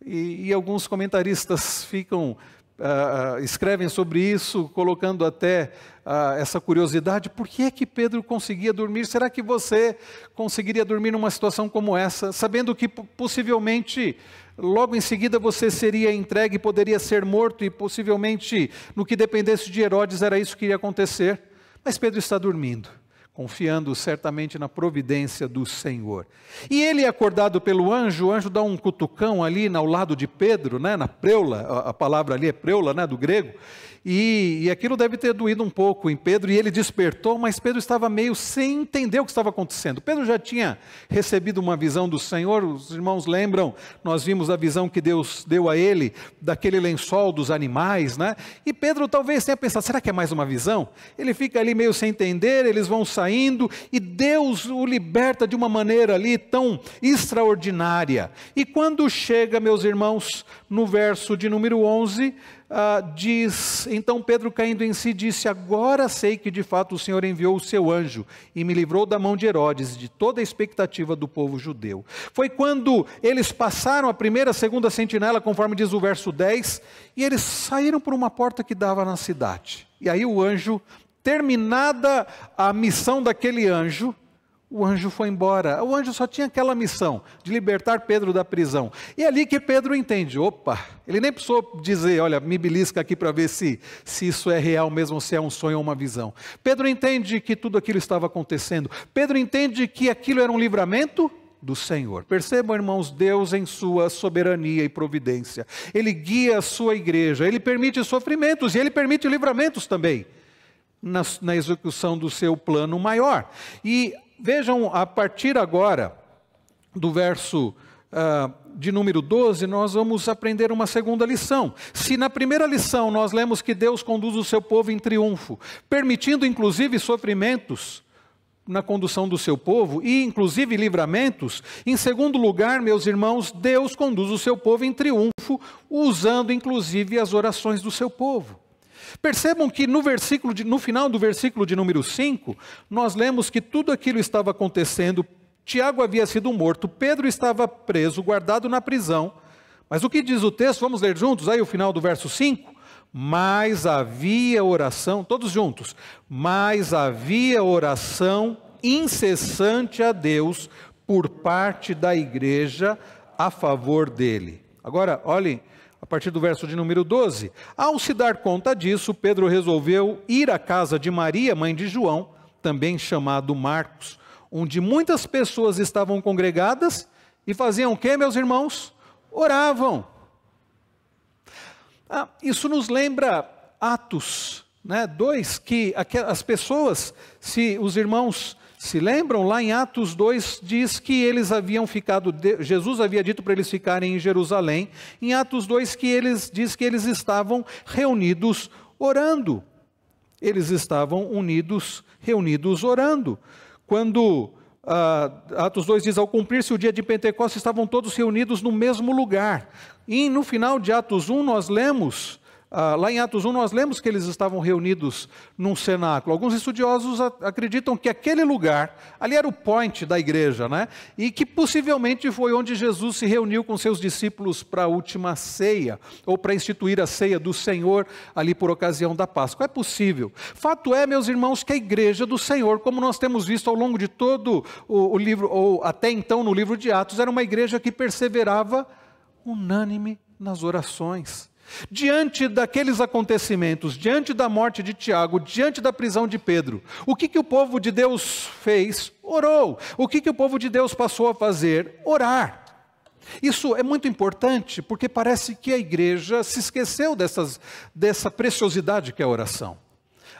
E alguns comentaristas escrevem sobre isso, colocando até essa curiosidade: por que é que Pedro conseguia dormir? Será que você conseguiria dormir numa situação como essa, sabendo que possivelmente logo em seguida você seria entregue, poderia ser morto, e possivelmente no que dependesse de Herodes era isso que iria acontecer? Mas Pedro está dormindo, confiando certamente na providência do Senhor. E ele, acordado pelo anjo, o anjo dá um cutucão ali ao lado de Pedro, na preula, a palavra ali é preula, do grego, e aquilo deve ter doído um pouco em Pedro, e ele despertou, mas Pedro estava meio sem entender o que estava acontecendo. Pedro já tinha recebido uma visão do Senhor, os irmãos lembram, nós vimos a visão que Deus deu a ele, daquele lençol dos animais, e Pedro talvez tenha pensado: será que é mais uma visão? Ele fica ali meio sem entender, eles vão saindo, e Deus o liberta de uma maneira ali tão extraordinária. E quando chega, meus irmãos, no verso de número 11, diz: então Pedro, caindo em si, disse: agora sei que de fato o Senhor enviou o seu anjo e me livrou da mão de Herodes e de toda a expectativa do povo judeu. Foi quando eles passaram a primeira, segunda sentinela, conforme diz o verso 10, e eles saíram por uma porta que dava na cidade. E aí o anjo, terminada a missão daquele anjo, o anjo foi embora. O anjo só tinha aquela missão de libertar Pedro da prisão. E é ali que Pedro entende: opa, ele nem precisou dizer: olha, me belisca aqui para ver se isso é real mesmo, se é um sonho ou uma visão. Pedro entende que tudo aquilo estava acontecendo. Pedro entende que aquilo era um livramento do Senhor. Percebam, irmãos, Deus em sua soberania e providência, Ele guia a sua igreja, Ele permite sofrimentos e Ele permite livramentos também, na execução do seu plano maior. E vejam, a partir agora do verso de número 12, nós vamos aprender uma segunda lição. Se na primeira lição nós lemos que Deus conduz o seu povo em triunfo, permitindo inclusive sofrimentos na condução do seu povo e inclusive livramentos, em segundo lugar, meus irmãos, Deus conduz o seu povo em triunfo, usando inclusive as orações do seu povo. Percebam que no final do versículo de número 5, nós lemos que tudo aquilo estava acontecendo. Tiago havia sido morto, Pedro estava preso, guardado na prisão. Mas o que diz o texto? Vamos ler juntos aí o final do verso 5? Mas havia oração, todos juntos, mas havia oração incessante a Deus por parte da igreja a favor dele. Agora, olhem, a partir do verso de número 12, ao se dar conta disso, Pedro resolveu ir à casa de Maria, mãe de João, também chamado Marcos, onde muitas pessoas estavam congregadas e faziam o quê, meus irmãos? Oravam. Isso nos lembra Atos 2, que as pessoas, se os irmãos Se lembram, lá em Atos 2 diz que eles haviam ficado, Jesus havia dito para eles ficarem em Jerusalém. Em Atos 2 diz que eles estavam reunidos orando. Eles estavam reunidos orando. Quando Atos 2 diz, ao cumprir-se o dia de Pentecostes, estavam todos reunidos no mesmo lugar. E no final de Atos 1 nós lemos, lá em Atos 1 nós lemos que eles estavam reunidos num cenáculo. Alguns estudiosos acreditam que aquele lugar, ali era o point da igreja, né? E que possivelmente foi onde Jesus se reuniu com seus discípulos para a última ceia, ou para instituir a ceia do Senhor ali por ocasião da Páscoa. É possível. Fato é, meus irmãos, que a igreja do Senhor, como nós temos visto ao longo de todo o livro, ou até então no livro de Atos, era uma igreja que perseverava unânime nas orações. Diante daqueles acontecimentos, diante da morte de Tiago, diante da prisão de Pedro, o que o povo de Deus fez? Orou. O que o povo de Deus passou a fazer? Orar. Isso é muito importante, porque parece que a igreja se esqueceu dessa preciosidade que é a oração.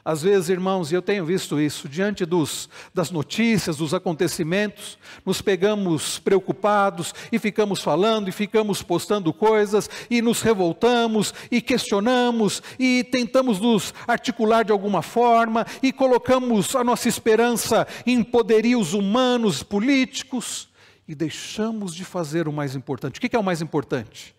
Às vezes, irmãos, e eu tenho visto isso, diante das notícias, dos acontecimentos, nos pegamos preocupados e ficamos falando e ficamos postando coisas e nos revoltamos e questionamos e tentamos nos articular de alguma forma e colocamos a nossa esperança em poderios humanos, políticos e deixamos de fazer o mais importante. O que é o mais importante?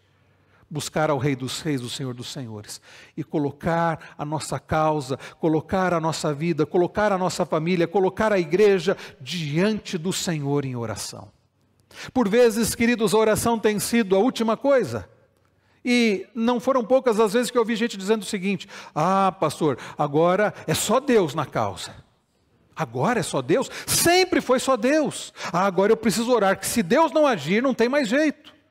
Buscar ao Rei dos Reis, o Senhor dos Senhores, e colocar a nossa causa, colocar a nossa vida, colocar a nossa família, colocar a igreja diante do Senhor em oração. Por vezes, queridos, a oração tem sido a última coisa. E não foram poucas as vezes que eu ouvi gente dizendo o seguinte: pastor, agora é só Deus na causa. Agora é só Deus? Sempre foi só Deus. Agora eu preciso orar, que se Deus não agir, não tem mais jeito.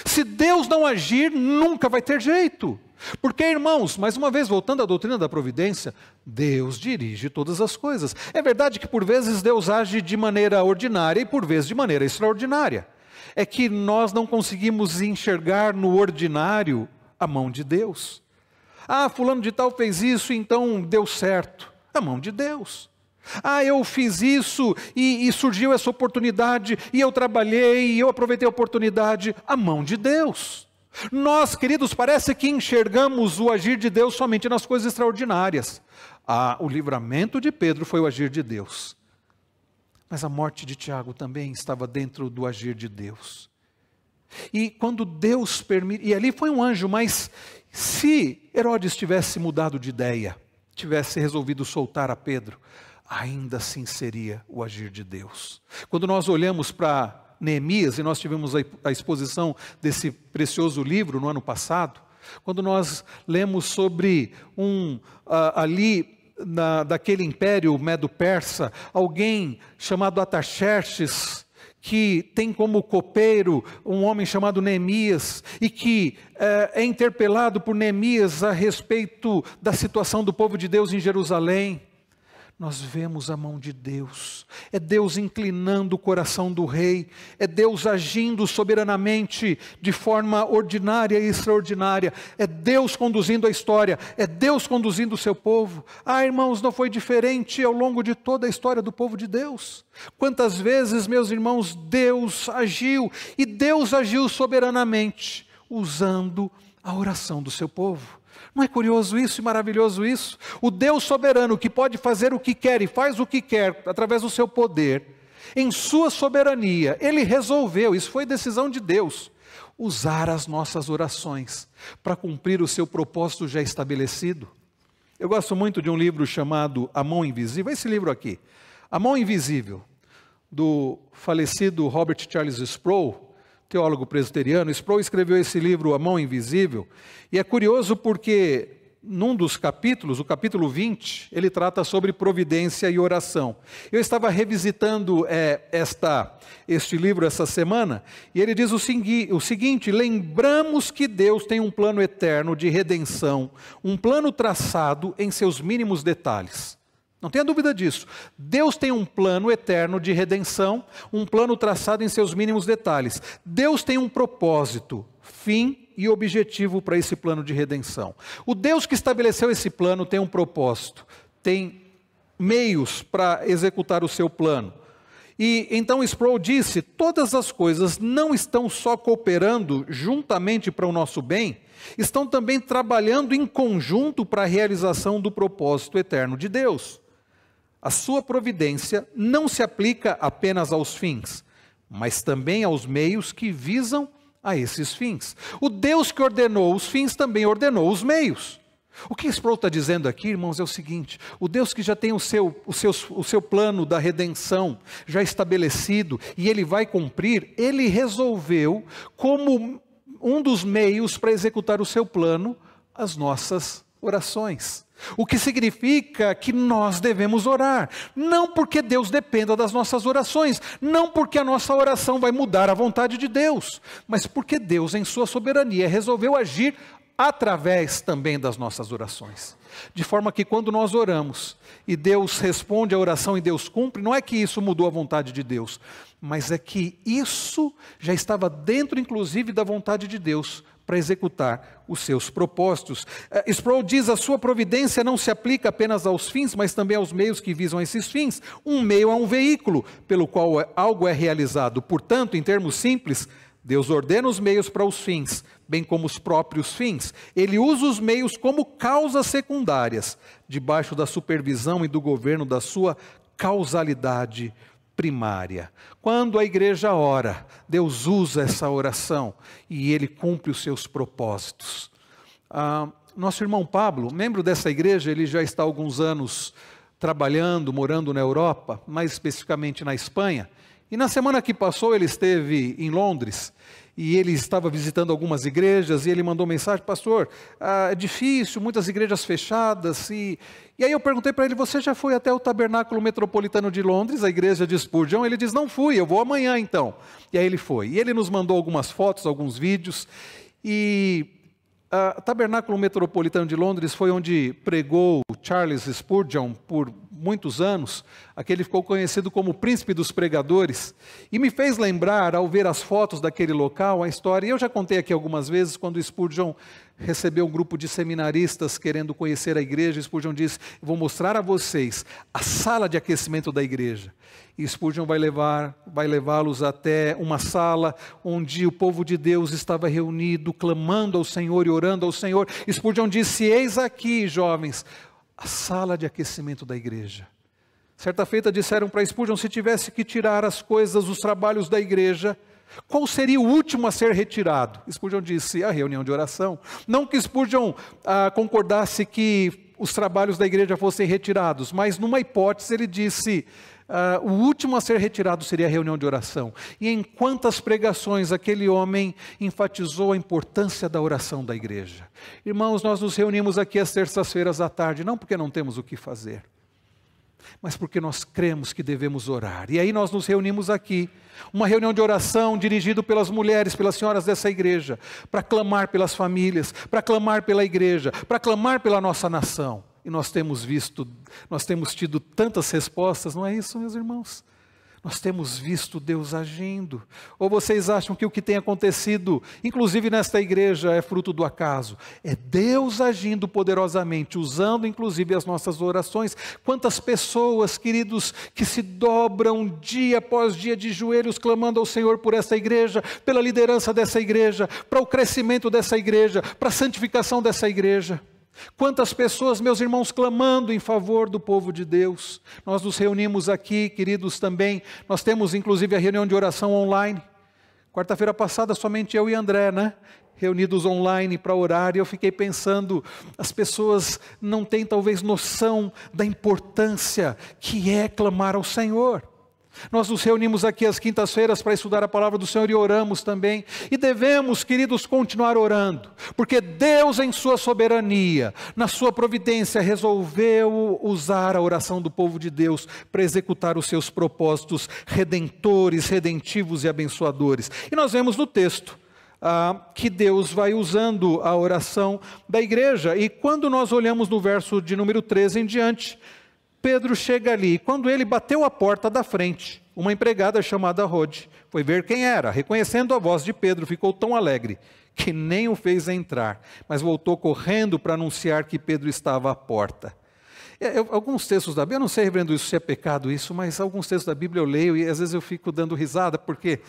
Se Deus não agir, nunca vai ter jeito. Porque, irmãos, mais uma vez, voltando à doutrina da providência, Deus dirige todas as coisas. É verdade que por vezes Deus age de maneira ordinária e por vezes de maneira extraordinária. É que nós não conseguimos enxergar no ordinário a mão de Deus. Fulano de tal fez isso, então deu certo. A mão de Deus. Eu fiz isso e surgiu essa oportunidade e eu trabalhei e eu aproveitei a oportunidade. A mão de Deus. Nós, queridos, parece que enxergamos o agir de Deus somente nas coisas extraordinárias. O livramento de Pedro foi o agir de Deus. Mas a morte de Tiago também estava dentro do agir de Deus. E quando Deus permite, e ali foi um anjo, mas se Herodes tivesse mudado de ideia, tivesse resolvido soltar a Pedro, ainda assim seria o agir de Deus. Quando nós olhamos para Neemias, e nós tivemos a exposição desse precioso livro no ano passado, quando nós lemos sobre daquele império medo-persa, alguém chamado Artaxerxes, que tem como copeiro um homem chamado Neemias, e que é interpelado por Neemias a respeito da situação do povo de Deus em Jerusalém, nós vemos a mão de Deus. É Deus inclinando o coração do rei, é Deus agindo soberanamente de forma ordinária e extraordinária, é Deus conduzindo a história, é Deus conduzindo o seu povo. Irmãos, não foi diferente ao longo de toda a história do povo de Deus. Quantas vezes, meus irmãos, Deus agiu, e Deus agiu soberanamente, usando a oração do seu povo. Não é curioso isso e maravilhoso isso? O Deus soberano que pode fazer o que quer e faz o que quer através do seu poder, em sua soberania, Ele resolveu, isso foi decisão de Deus, usar as nossas orações para cumprir o seu propósito já estabelecido. Eu gosto muito de um livro chamado A Mão Invisível, esse livro aqui, A Mão Invisível, do falecido Robert Charles Sproul, teólogo presbiteriano. Sproul escreveu esse livro, A Mão Invisível, e é curioso porque num dos capítulos, o capítulo 20, ele trata sobre providência e oração. Eu estava revisitando este livro essa semana, e ele diz o seguinte: lembramos que Deus tem um plano eterno de redenção, um plano traçado em seus mínimos detalhes. Não tenha dúvida disso. Deus tem um plano eterno de redenção, um plano traçado em seus mínimos detalhes. Deus tem um propósito, fim e objetivo para esse plano de redenção. O Deus que estabeleceu esse plano tem um propósito, tem meios para executar o seu plano. E então Sproul disse, todas as coisas não estão só cooperando juntamente para o nosso bem, estão também trabalhando em conjunto para a realização do propósito eterno de Deus. A sua providência não se aplica apenas aos fins, mas também aos meios que visam a esses fins. O Deus que ordenou os fins também ordenou os meios. O que Sproul está dizendo aqui, irmãos, é o seguinte: o Deus que já tem o seu plano da redenção já estabelecido e ele vai cumprir, ele resolveu, como um dos meios para executar o seu plano, as nossas orações. O que significa que nós devemos orar, não porque Deus dependa das nossas orações, não porque a nossa oração vai mudar a vontade de Deus, mas porque Deus, em sua soberania, resolveu agir através também das nossas orações. De forma que quando nós oramos e Deus responde a oração e Deus cumpre, não é que isso mudou a vontade de Deus, mas é que isso já estava dentro inclusive da vontade de Deus para executar os seus propósitos. Sproul diz, a sua providência não se aplica apenas aos fins, mas também aos meios que visam esses fins. Um meio é um veículo pelo qual algo é realizado. Portanto, em termos simples, Deus ordena os meios para os fins, bem como os próprios fins. Ele usa os meios como causas secundárias, debaixo da supervisão e do governo da sua causalidade primária. Quando a igreja ora, Deus usa essa oração e ele cumpre os seus propósitos. Nosso irmão Pablo, membro dessa igreja, ele já está há alguns anos trabalhando, morando na Europa, mais especificamente na Espanha. E na semana que passou ele esteve em Londres e ele estava visitando algumas igrejas e ele mandou mensagem: pastor, é difícil, muitas igrejas fechadas. E aí eu perguntei para ele: você já foi até o Tabernáculo Metropolitano de Londres, a igreja de Spurgeon? Ele diz: não fui, eu vou amanhã então. E aí ele foi. E ele nos mandou algumas fotos, alguns vídeos. E o Tabernáculo Metropolitano de Londres foi onde pregou Charles Spurgeon por muitos anos. Aquele ficou conhecido como o príncipe dos pregadores, e me fez lembrar, ao ver as fotos daquele local, a história. E eu já contei aqui algumas vezes, quando Spurgeon recebeu um grupo de seminaristas querendo conhecer a igreja. Spurgeon disse: vou mostrar a vocês a sala de aquecimento da igreja. E Spurgeon vai levá-los até uma sala onde o povo de Deus estava reunido, clamando ao Senhor e orando ao Senhor. Spurgeon disse: eis aqui, jovens, a sala de aquecimento da igreja. Certa feita disseram para Spurgeon: se tivesse que tirar as coisas, os trabalhos da igreja, qual seria o último a ser retirado? Spurgeon disse: a reunião de oração. Não que Spurgeon concordasse que os trabalhos da igreja fossem retirados, mas numa hipótese ele disse: o último a ser retirado seria a reunião de oração. E em quantas pregações aquele homem enfatizou a importância da oração da igreja. Irmãos, nós nos reunimos aqui às terças-feiras à tarde, não porque não temos o que fazer, mas porque nós cremos que devemos orar. E aí nós nos reunimos aqui, uma reunião de oração dirigida pelas mulheres, pelas senhoras dessa igreja, para clamar pelas famílias, para clamar pela igreja, para clamar pela nossa nação. E nós temos tido tantas respostas, não é isso, meus irmãos? Nós temos visto Deus agindo. Ou vocês acham que o que tem acontecido, inclusive nesta igreja, é fruto do acaso? É Deus agindo poderosamente, usando inclusive as nossas orações. Quantas pessoas, queridos, que se dobram dia após dia de joelhos, clamando ao Senhor por essa igreja, pela liderança dessa igreja, para o crescimento dessa igreja, para a santificação dessa igreja. Quantas pessoas, meus irmãos, clamando em favor do povo de Deus. Nós nos reunimos aqui, queridos, também. Nós temos inclusive a reunião de oração online. Quarta-feira passada somente eu e André, reunidos online para orar. E eu fiquei pensando, as pessoas não têm talvez noção da importância que é clamar ao Senhor. Nós nos reunimos aqui às quintas-feiras para estudar a palavra do Senhor e oramos também. E devemos, queridos, continuar orando, porque Deus, em sua soberania, na sua providência, resolveu usar a oração do povo de Deus para executar os seus propósitos redentores, redentivos e abençoadores. E nós vemos no texto que Deus vai usando a oração da igreja. E quando nós olhamos no verso de número 13 em diante, Pedro chega ali, e quando ele bateu a porta da frente, uma empregada chamada Rode foi ver quem era. Reconhecendo a voz de Pedro, ficou tão alegre que nem o fez entrar, mas voltou correndo para anunciar que Pedro estava à porta. Alguns textos da Bíblia, eu não sei, reverendo, isso se é pecado isso, mas alguns textos da Bíblia eu leio e às vezes eu fico dando risada, porque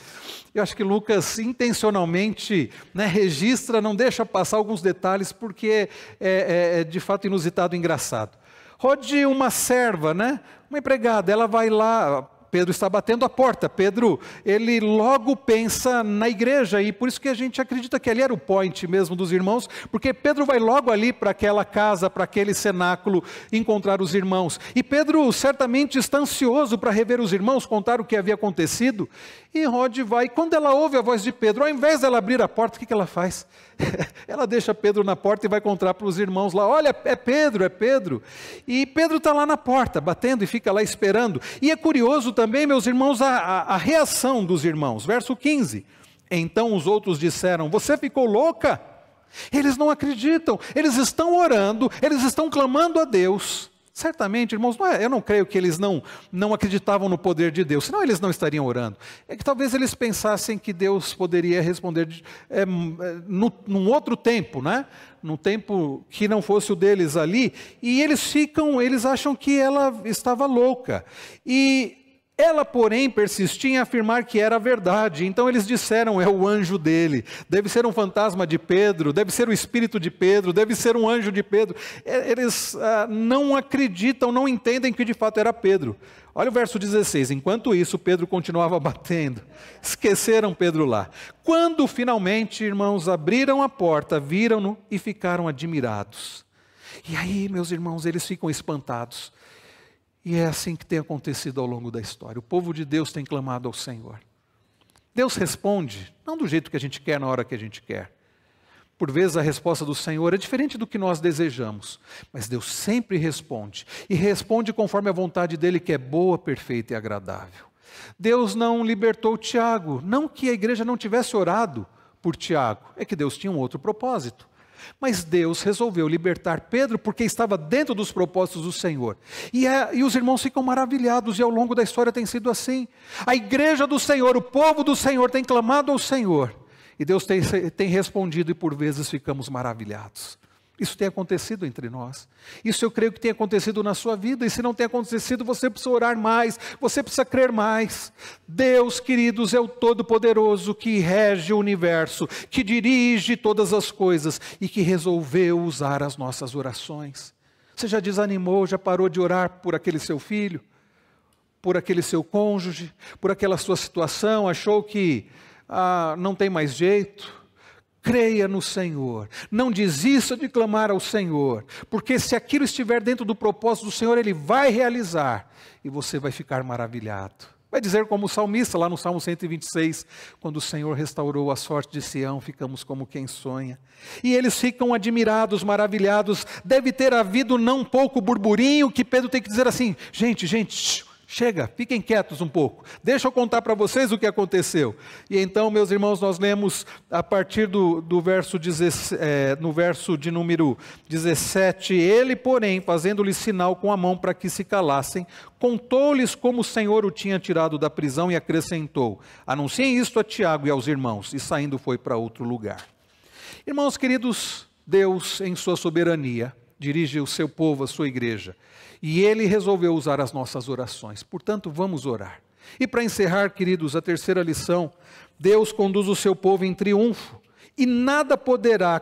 eu acho que Lucas intencionalmente, né, registra, não deixa passar alguns detalhes, porque é de fato inusitado e engraçado. Rode uma serva, né, uma empregada, ela vai lá, Pedro está batendo a porta, Pedro, ele logo pensa na igreja, e por isso que a gente acredita que ali era o point mesmo dos irmãos, porque Pedro vai logo ali para aquela casa, para aquele cenáculo, encontrar os irmãos, e Pedro certamente está ansioso para rever os irmãos, contar o que havia acontecido, e Rode vai, quando ela ouve a voz de Pedro, ao invés dela abrir a porta, o que ela faz? Ela deixa Pedro na porta e vai contar para os irmãos lá, olha, é Pedro, e Pedro está lá na porta, batendo e fica lá esperando, e é curioso também, meus irmãos, a reação dos irmãos, verso 15, então os outros disseram, você ficou louca? Eles não acreditam, eles estão orando, eles estão clamando a Deus. Certamente, irmãos, eu não creio que eles não acreditavam no poder de Deus, senão eles não estariam orando. É que talvez eles pensassem que Deus poderia responder num outro tempo, né? Num tempo que não fosse o deles ali, e eles acham que ela estava louca. E ela, porém, persistia em afirmar que era verdade. Então eles disseram, é o anjo dele. Deve ser um fantasma de Pedro, deve ser o espírito de Pedro, deve ser um anjo de Pedro. Eles não acreditam, não entendem que de fato era Pedro. Olha o verso 16. Enquanto isso, Pedro continuava batendo. Esqueceram Pedro lá. Quando finalmente, irmãos, abriram a porta, viram-no e ficaram admirados. E aí, meus irmãos, eles ficam espantados. E é assim que tem acontecido ao longo da história. O povo de Deus tem clamado ao Senhor. Deus responde, não do jeito que a gente quer, na hora que a gente quer. Por vezes a resposta do Senhor é diferente do que nós desejamos. Mas Deus sempre responde. E responde conforme a vontade dEle, que é boa, perfeita e agradável. Deus não libertou Tiago. Não que a igreja não tivesse orado por Tiago. É que Deus tinha um outro propósito. Mas Deus resolveu libertar Pedro porque estava dentro dos propósitos do Senhor. E os irmãos ficam maravilhados, e ao longo da história tem sido assim. A igreja do Senhor, o povo do Senhor tem clamado ao Senhor. E Deus tem respondido, e por vezes ficamos maravilhados. Isso tem acontecido entre nós. Isso eu creio que tem acontecido na sua vida. E se não tem acontecido, você precisa orar mais. Você precisa crer mais. Deus, queridos, é o Todo-Poderoso que rege o universo, que dirige todas as coisas e que resolveu usar as nossas orações. Você já desanimou, já parou de orar por aquele seu filho? Por aquele seu cônjuge? Por aquela sua situação? Achou que não tem mais jeito? Creia no Senhor, não desista de clamar ao Senhor, porque se aquilo estiver dentro do propósito do Senhor, Ele vai realizar, e você vai ficar maravilhado. Vai dizer como o salmista, lá no Salmo 126, quando o Senhor restaurou a sorte de Sião, ficamos como quem sonha. E eles ficam admirados, maravilhados, deve ter havido não pouco burburinho, que Pedro tem que dizer assim, gente, chega, fiquem quietos um pouco, deixa eu contar para vocês o que aconteceu. E então, meus irmãos, nós lemos a partir do verso, no verso de número 17, ele, porém, fazendo-lhes sinal com a mão para que se calassem, contou-lhes como o Senhor o tinha tirado da prisão e acrescentou, anunciem isto a Tiago e aos irmãos, e saindo foi para outro lugar. Irmãos queridos, Deus, em sua soberania, dirige o seu povo, a sua igreja, e Ele resolveu usar as nossas orações, portanto vamos orar. E para encerrar, queridos, a terceira lição, Deus conduz o seu povo em triunfo, e nada poderá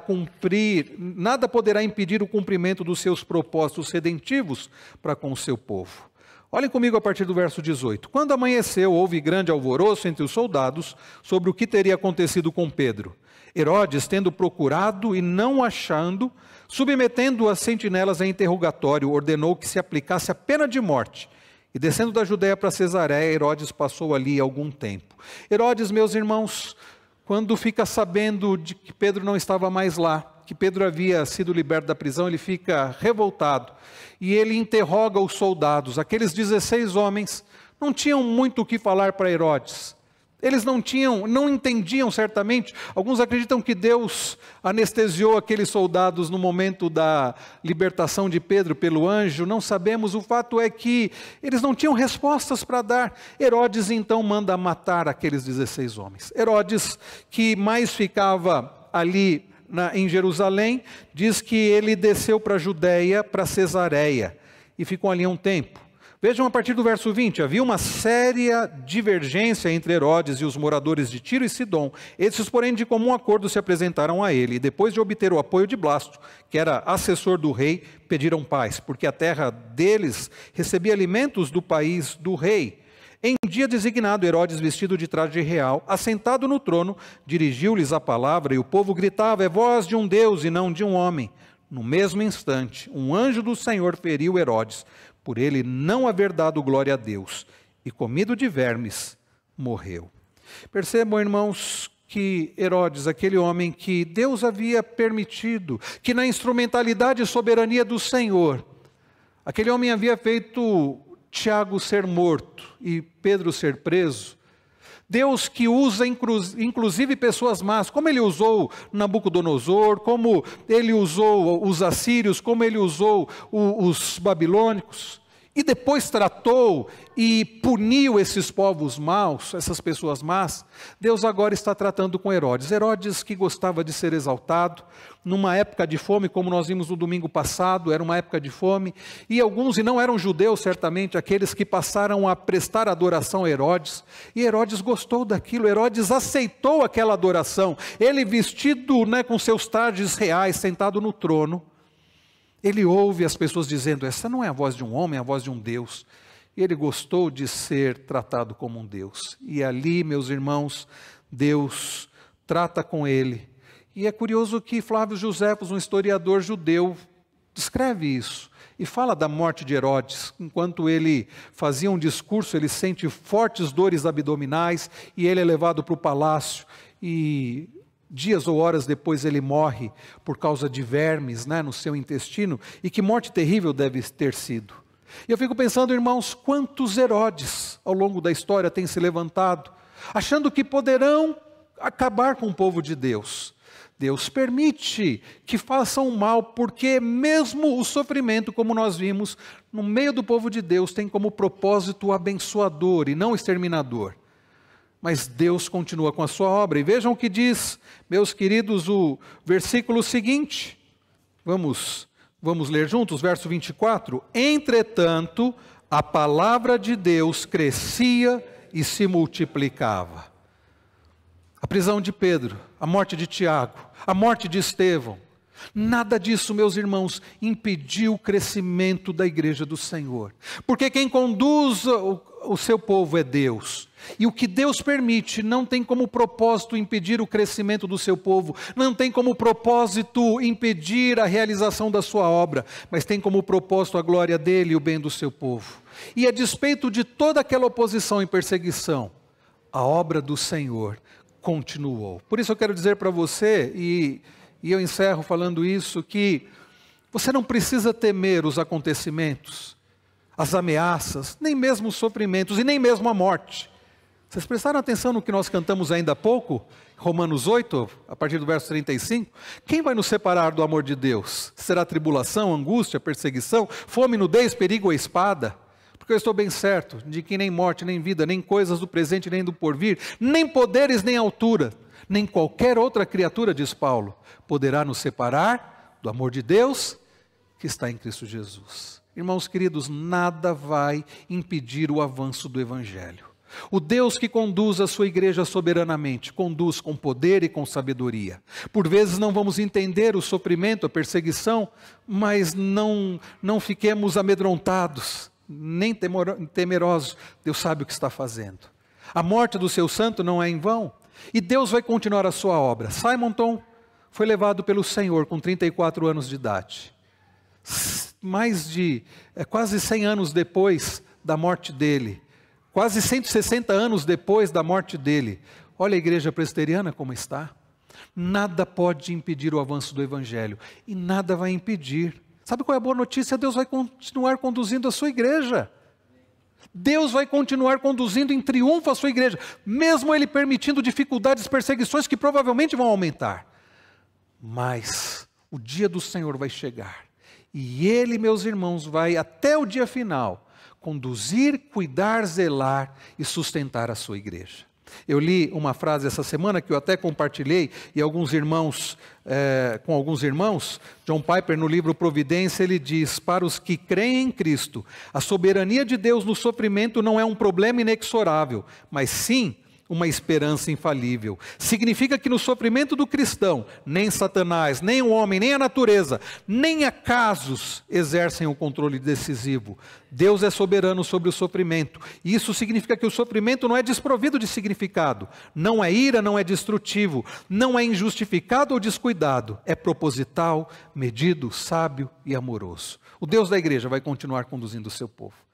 impedir o cumprimento dos seus propósitos redentivos para com o seu povo. Olhem comigo a partir do verso 18. Quando amanheceu, houve grande alvoroço entre os soldados sobre o que teria acontecido com Pedro. Herodes, tendo procurado e não achando, submetendo as sentinelas a interrogatório, ordenou que se aplicasse a pena de morte. E descendo da Judéia para Cesareia, Herodes passou ali algum tempo. Herodes, meus irmãos, quando fica sabendo de que Pedro não estava mais lá, que Pedro havia sido liberto da prisão, ele fica revoltado. E ele interroga os soldados. Aqueles 16 homens não tinham muito o que falar para Herodes. Eles não entendiam certamente. Alguns acreditam que Deus anestesiou aqueles soldados no momento da libertação de Pedro pelo anjo. Não sabemos, o fato é que eles não tinham respostas para dar. Herodes então manda matar aqueles 16 homens. Herodes, que mais ficava ali em Jerusalém, diz que ele desceu para a Judéia, para Cesareia. e ficou ali um tempo. Vejam a partir do verso 20, havia uma séria divergência entre Herodes e os moradores de Tiro e Sidom. Esses, porém, de comum acordo se apresentaram a ele, e depois de obter o apoio de Blasto, que era assessor do rei, pediram paz, porque a terra deles recebia alimentos do país do rei. Em dia designado, Herodes, vestido de traje real, assentado no trono, dirigiu-lhes a palavra, e o povo gritava: é voz de um Deus e não de um homem. No mesmo instante, um anjo do Senhor feriu Herodes, por ele não haver dado glória a Deus, e comido de vermes, morreu. Percebam, irmãos, que Herodes, aquele homem que Deus havia permitido, que na instrumentalidade e soberania do Senhor, aquele homem havia feito Tiago ser morto e Pedro ser preso. Deus que usa inclusive pessoas más, como ele usou Nabucodonosor, como ele usou os assírios, como ele usou os babilônicos, e depois tratou e puniu esses povos maus, essas pessoas más. Deus agora está tratando com Herodes. Herodes, que gostava de ser exaltado, numa época de fome, como nós vimos no domingo passado, era uma época de fome, e alguns, e não eram judeus certamente, aqueles que passaram a prestar adoração a Herodes, e Herodes gostou daquilo, Herodes aceitou aquela adoração. Ele vestido, com seus trajes reais, sentado no trono, ele ouve as pessoas dizendo: essa não é a voz de um homem, é a voz de um Deus. E ele gostou de ser tratado como um Deus. E ali, meus irmãos, Deus trata com ele. E é curioso que Flávio Josefos, um historiador judeu, descreve isso. E fala da morte de Herodes. Enquanto ele fazia um discurso, ele sente fortes dores abdominais e ele é levado para o palácio. E dias ou horas depois ele morre por causa de vermes no seu intestino. E que morte terrível deve ter sido. E eu fico pensando, irmãos, quantos Herodes ao longo da história têm se levantado, achando que poderão acabar com o povo de Deus. Deus permite que façam mal, porque mesmo o sofrimento, como nós vimos, no meio do povo de Deus, tem como propósito abençoador e não exterminador. Mas Deus continua com a sua obra. E vejam o que diz, meus queridos, o versículo seguinte. Vamos ler juntos, verso 24. Entretanto, a palavra de Deus crescia e se multiplicava. A prisão de Pedro, a morte de Tiago, a morte de Estevão, nada disso, meus irmãos, impediu o crescimento da igreja do Senhor. Porque quem conduz o seu povo é Deus. E o que Deus permite não tem como propósito impedir o crescimento do seu povo, não tem como propósito impedir a realização da sua obra, mas tem como propósito a glória dele e o bem do seu povo. E a despeito de toda aquela oposição e perseguição, a obra do Senhor continuou. Por isso eu quero dizer para você, e eu encerro falando isso, que você não precisa temer os acontecimentos, as ameaças, nem mesmo os sofrimentos e nem mesmo a morte. Vocês prestaram atenção no que nós cantamos ainda há pouco? Romanos 8, a partir do verso 35. Quem vai nos separar do amor de Deus? Será tribulação, angústia, perseguição, fome, nudez, perigo ou espada? Porque eu estou bem certo de que nem morte, nem vida, nem coisas do presente, nem do porvir, nem poderes, nem altura, nem qualquer outra criatura, diz Paulo, poderá nos separar do amor de Deus que está em Cristo Jesus. Irmãos queridos, nada vai impedir o avanço do Evangelho. O Deus que conduz a sua igreja soberanamente, conduz com poder e com sabedoria. Por vezes não vamos entender o sofrimento, a perseguição, mas não fiquemos amedrontados, nem temerosos. Deus sabe o que está fazendo. A morte do seu santo não é em vão, e Deus vai continuar a sua obra. Simonton foi levado pelo Senhor com 34 anos de idade. Quase 100 anos depois da morte dele, quase 160 anos depois da morte dele, olha a igreja presbiteriana como está. Nada pode impedir o avanço do Evangelho, e nada vai impedir. Sabe qual é a boa notícia? Deus vai continuar conduzindo a sua igreja. Deus vai continuar conduzindo em triunfo a sua igreja, mesmo Ele permitindo dificuldades, perseguições que provavelmente vão aumentar. Mas o dia do Senhor vai chegar, e Ele, meus irmãos, vai até o dia final conduzir, cuidar, zelar e sustentar a sua igreja. Eu li uma frase essa semana que eu até compartilhei com alguns irmãos. John Piper, no livro Providência, ele diz: para os que creem em Cristo, a soberania de Deus no sofrimento não é um problema inexorável, mas sim uma esperança infalível. Significa que no sofrimento do cristão, nem Satanás, nem o homem, nem a natureza, nem acasos exercem o controle decisivo. Deus é soberano sobre o sofrimento. E isso significa que o sofrimento não é desprovido de significado. Não é ira, não é destrutivo, não é injustificado ou descuidado. É proposital, medido, sábio e amoroso. O Deus da igreja vai continuar conduzindo o seu povo.